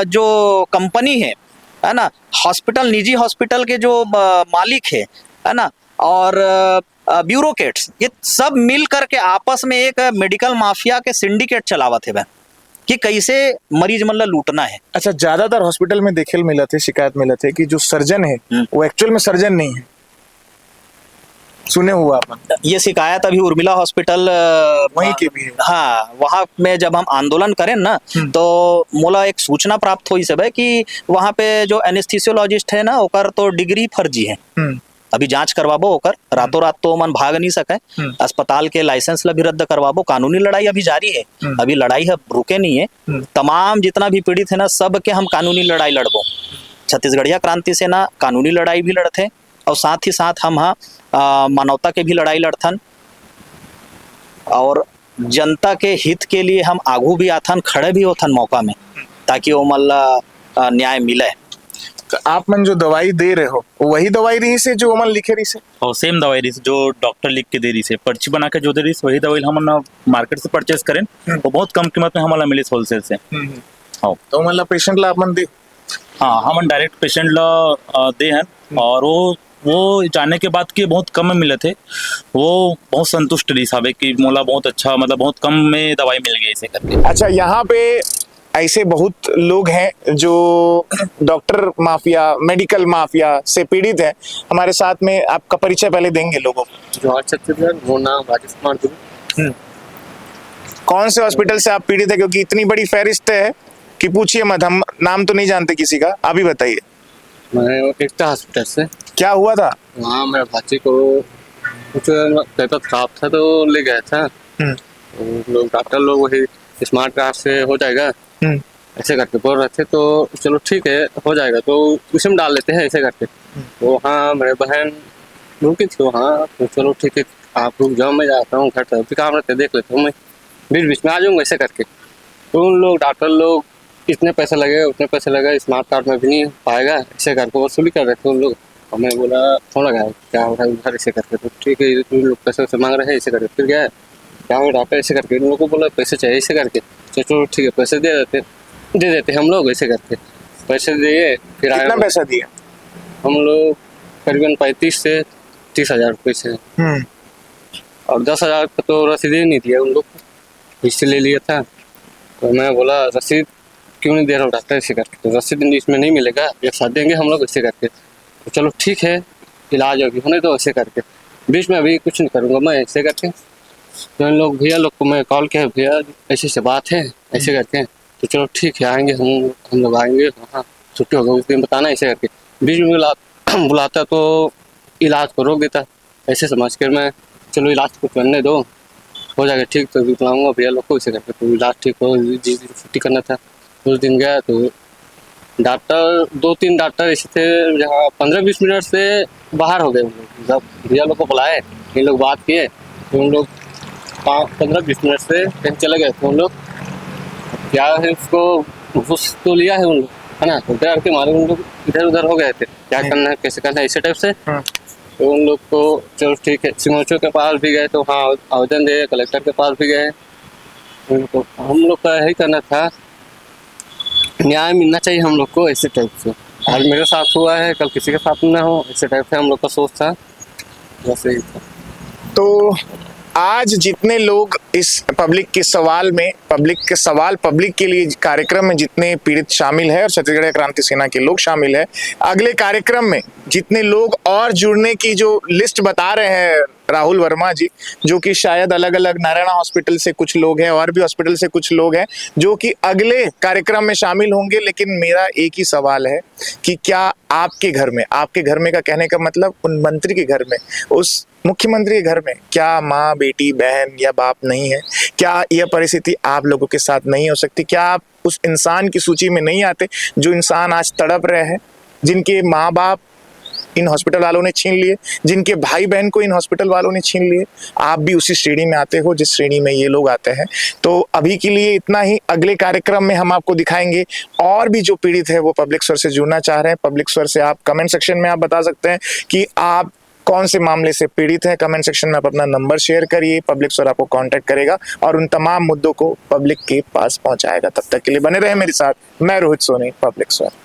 जो कंपनी है ना, हॉस्पिटल निजी हॉस्पिटल के जो मालिक है ना, और ब्यूरोक्रेट्स, ये सब मिल करके आपस में एक मेडिकल माफिया के सिंडिकेट चलावत है कि कैसे मरीज मतलब लूटना है। अच्छा, ज्यादातर हॉस्पिटल में देखे मिला थे, शिकायत मिला थे कि जो सर्जन है वो एक्चुअल में सर्जन नहीं है। सुने हुआ आपने? ये शिकायत अभी उर्मिला हॉस्पिटल वहीं की भी है। हाँ, वहाँ में जब हम आंदोलन करें ना तो मोला एक सूचना प्राप्त हुई सब है कि वहाँ पे जो एनेस्थीसियोलॉजिस्ट है ना ओकर तो डिग्री फर्जी है। अभी जांच करवाबो ओकर, रातों रात तो मन भाग नहीं सके। अस्पताल के लाइसेंस ला भी रद्द करवाबो। कानूनी लड़ाई अभी जारी है, अभी लड़ाई है रुके नहीं है। तमाम जितना भी पीड़ित है ना सब के हम कानूनी लड़ाई लड़बो। छत्तीसगढ़िया क्रांति से ना कानूनी लड़ाई भी लड़ते और साथ ही साथ हम मानवता के भी लड़ाई लड़थन और जनता के हित के लिए हम आगू भी आथन, खड़े भी होथन मौका में, ताकि वो मल्ला न्याय मिले। आप मन जो दवाई दे रहे हो वही दवाई रही से जो अमन लिखे रही से? और सेम दवाई रही जो डॉक्टर लिख के दे रही से, पर्ची बना के जो दे रही वही दवाई हम मार्केट से परचेस करें वो बहुत कम कीमत में हमारा मिले होलसेल से। हाँ, तो मतलब पेशेंट ला अपन दे? हाँ, हम डायरेक्ट पेशेंट ला दे हैं और वो जाने के बाद कि बहुत कम में मिले थे, वो बहुत संतुष्ट रही साहब कि मोला बहुत अच्छा, मतलब बहुत कम में दवाई मिल गई ऐसे करके। अच्छा, यहाँ पे ऐसे बहुत लोग हैं जो डॉक्टर माफिया, मेडिकल माफिया से पीड़ित हैं। हमारे साथ में आपका परिचय पहले देंगे लोगों को। जवाहर छत्तीसगढ़, वो नाम राजेश कुमार। कौन से हॉस्पिटल से आप पीड़ित है? क्योंकि इतनी बड़ी फहरिस्त है कि पूछिए मत, हम नाम तो नहीं जानते किसी का। आप ही बताइए। मैं एकता हॉस्पिटल से। क्या हुआ था वहाँ? मेरे भाई को कुछ तबीयत खराब था तो ले गया था। लोग डॉक्टर लोग वही स्मार्ट कार्ड से हो जाएगा ऐसे करके बोल रहे थे, तो चलो ठीक है हो जाएगा तो उसी में डाल लेते हैं ऐसे करके। तो हाँ, मेरे बहन रुकी थी वहाँ, तो चलो ठीक है आप रुक जाओ, मैं जाता हूँ घर तक, काम रहते देख लेता हूँ, मैं बीच बीच में आ जाऊँगा ऐसे करके। तो उन लोग डॉक्टर लोग इतने पैसे लगे उतने पैसे लगे, स्मार्ट कार्ड में भी नहीं पाएगा ऐसे करके वसूली कर रहे थे उन लोग। और मैं बोला फोन लगाया क्या हो रहा है उधर ऐसे करके, तो ठीक है तुम लोग पैसे वैसे मांग रहे हैं ऐसे करके। फिर गया क्या हो डॉक्टर ऐसे करके, उन लोगों को बोला पैसे चाहिए ऐसे करके। चलो ठीक है पैसे दे देते हम लोग ऐसे करके। पैसे दिए, फिर कितना पैसा दिया? हम लोग करीबन 35 से 30,000 रुपये से, और 10,000 का तो रसीद ही नहीं दिया उन लोग को, इससे ले लिया था। तो मैं बोला रसीद क्यों नहीं दे रहा हूँ डॉक्टर ऐसे करके, तो रसीद इसमें नहीं मिलेगा, एक साथ देंगे हम लोग ऐसे करके। तो चलो ठीक है इलाज अभी होने दो ऐसे करके, बीच में अभी कुछ नहीं करूँगा मैं ऐसे करके। तो इन लोग भैया लोग को मैं कॉल किया, भैया ऐसी से बात है ऐसे करके। तो चलो ठीक है आएंगे हम लोग आएंगे, हाँ छुट्टी होगा उस दिन बताना ऐसे करके। बीच में बुलाता तो इलाज को रोक देता ऐसे समझ कर मैं, चलो इलाज को करने दो हो जाएगा ठीक, तो बुलाऊंगा भैया लोग को ऐसे करके। तो इलाज ठीक हो, जिस दिन छुट्टी करना था उस दिन गया तो डॉक्टर 2-3 डॉक्टर ऐसे थे जहाँ 15-20 मिनट से बाहर हो गए उन लोग। जब भैया लोग को बुलाए इन लोग बात किए तो उन लोग 15-20 मिनट से कहीं चले गए। तो उन लोग क्या है उसको घूस तो लिया है उन लोग, है ना, तो डर के मारे उन लोग इधर उधर हो गए थे क्या करना है कैसे करना है ऐसे टाइप से। तो उन लोग को चलो ठीक है सीएमओ के पास भी गए, तो हाँ आवेदन दे, कलेक्टर के पास भी गए। उनको हम लोग का यही करना था, न्याय मिलना चाहिए हम लोग को ऐसे टाइप से। आज मेरे साथ हुआ है कल किसी के साथ ना हो ऐसे टाइप से हम लोग का सोच था, बस यही था। तो आज जितने लोग इस पब्लिक के सवाल में पब्लिक के लिए कार्यक्रम में जितने पीड़ित शामिल है और छत्तीसगढ़ क्रांति सेना के लोग शामिल है, अगले कार्यक्रम में जितने लोग और जुड़ने की जो लिस्ट बता रहे हैं राहुल वर्मा जी, जो कि शायद अलग अलग नारायणा हॉस्पिटल से कुछ लोग हैं और भी हॉस्पिटल से कुछ लोग हैं जो कि अगले कार्यक्रम में शामिल होंगे। लेकिन मेरा एक ही सवाल है कि क्या आपके घर में का कहने का मतलब उन मंत्री के घर में, उस मुख्यमंत्री के घर में क्या माँ, बेटी, बहन या बाप नहीं है? क्या यह परिस्थिति आप लोगों के साथ नहीं हो सकती? क्या आप उस इंसान की सूची में नहीं आते जो इंसान आज तड़प रहे हैं, जिनके माँ बाप इन हॉस्पिटल वालों ने छीन लिए, जिनके भाई बहन को इन हॉस्पिटल वालों ने छीन लिए? आप भी उसी श्रेणी में आते हो जिस श्रेणी में ये लोग आते हैं। तो अभी के लिए इतना ही। अगले कार्यक्रम में हम आपको दिखाएंगे और भी जो पीड़ित है वो पब्लिक स्वर से जुड़ना चाह रहे हैं। पब्लिक स्वर से आप कमेंट सेक्शन में आप बता सकते हैं कि आप कौन से मामले से पीड़ित है। कमेंट सेक्शन में आप अपना नंबर शेयर करिए, पब्लिक स्वर आपको कांटेक्ट करेगा और उन तमाम मुद्दों को पब्लिक के पास पहुंचाएगा। तब तक के लिए बने रहे मेरे साथ। मैं रोहित सोनी, पब्लिक स्वर।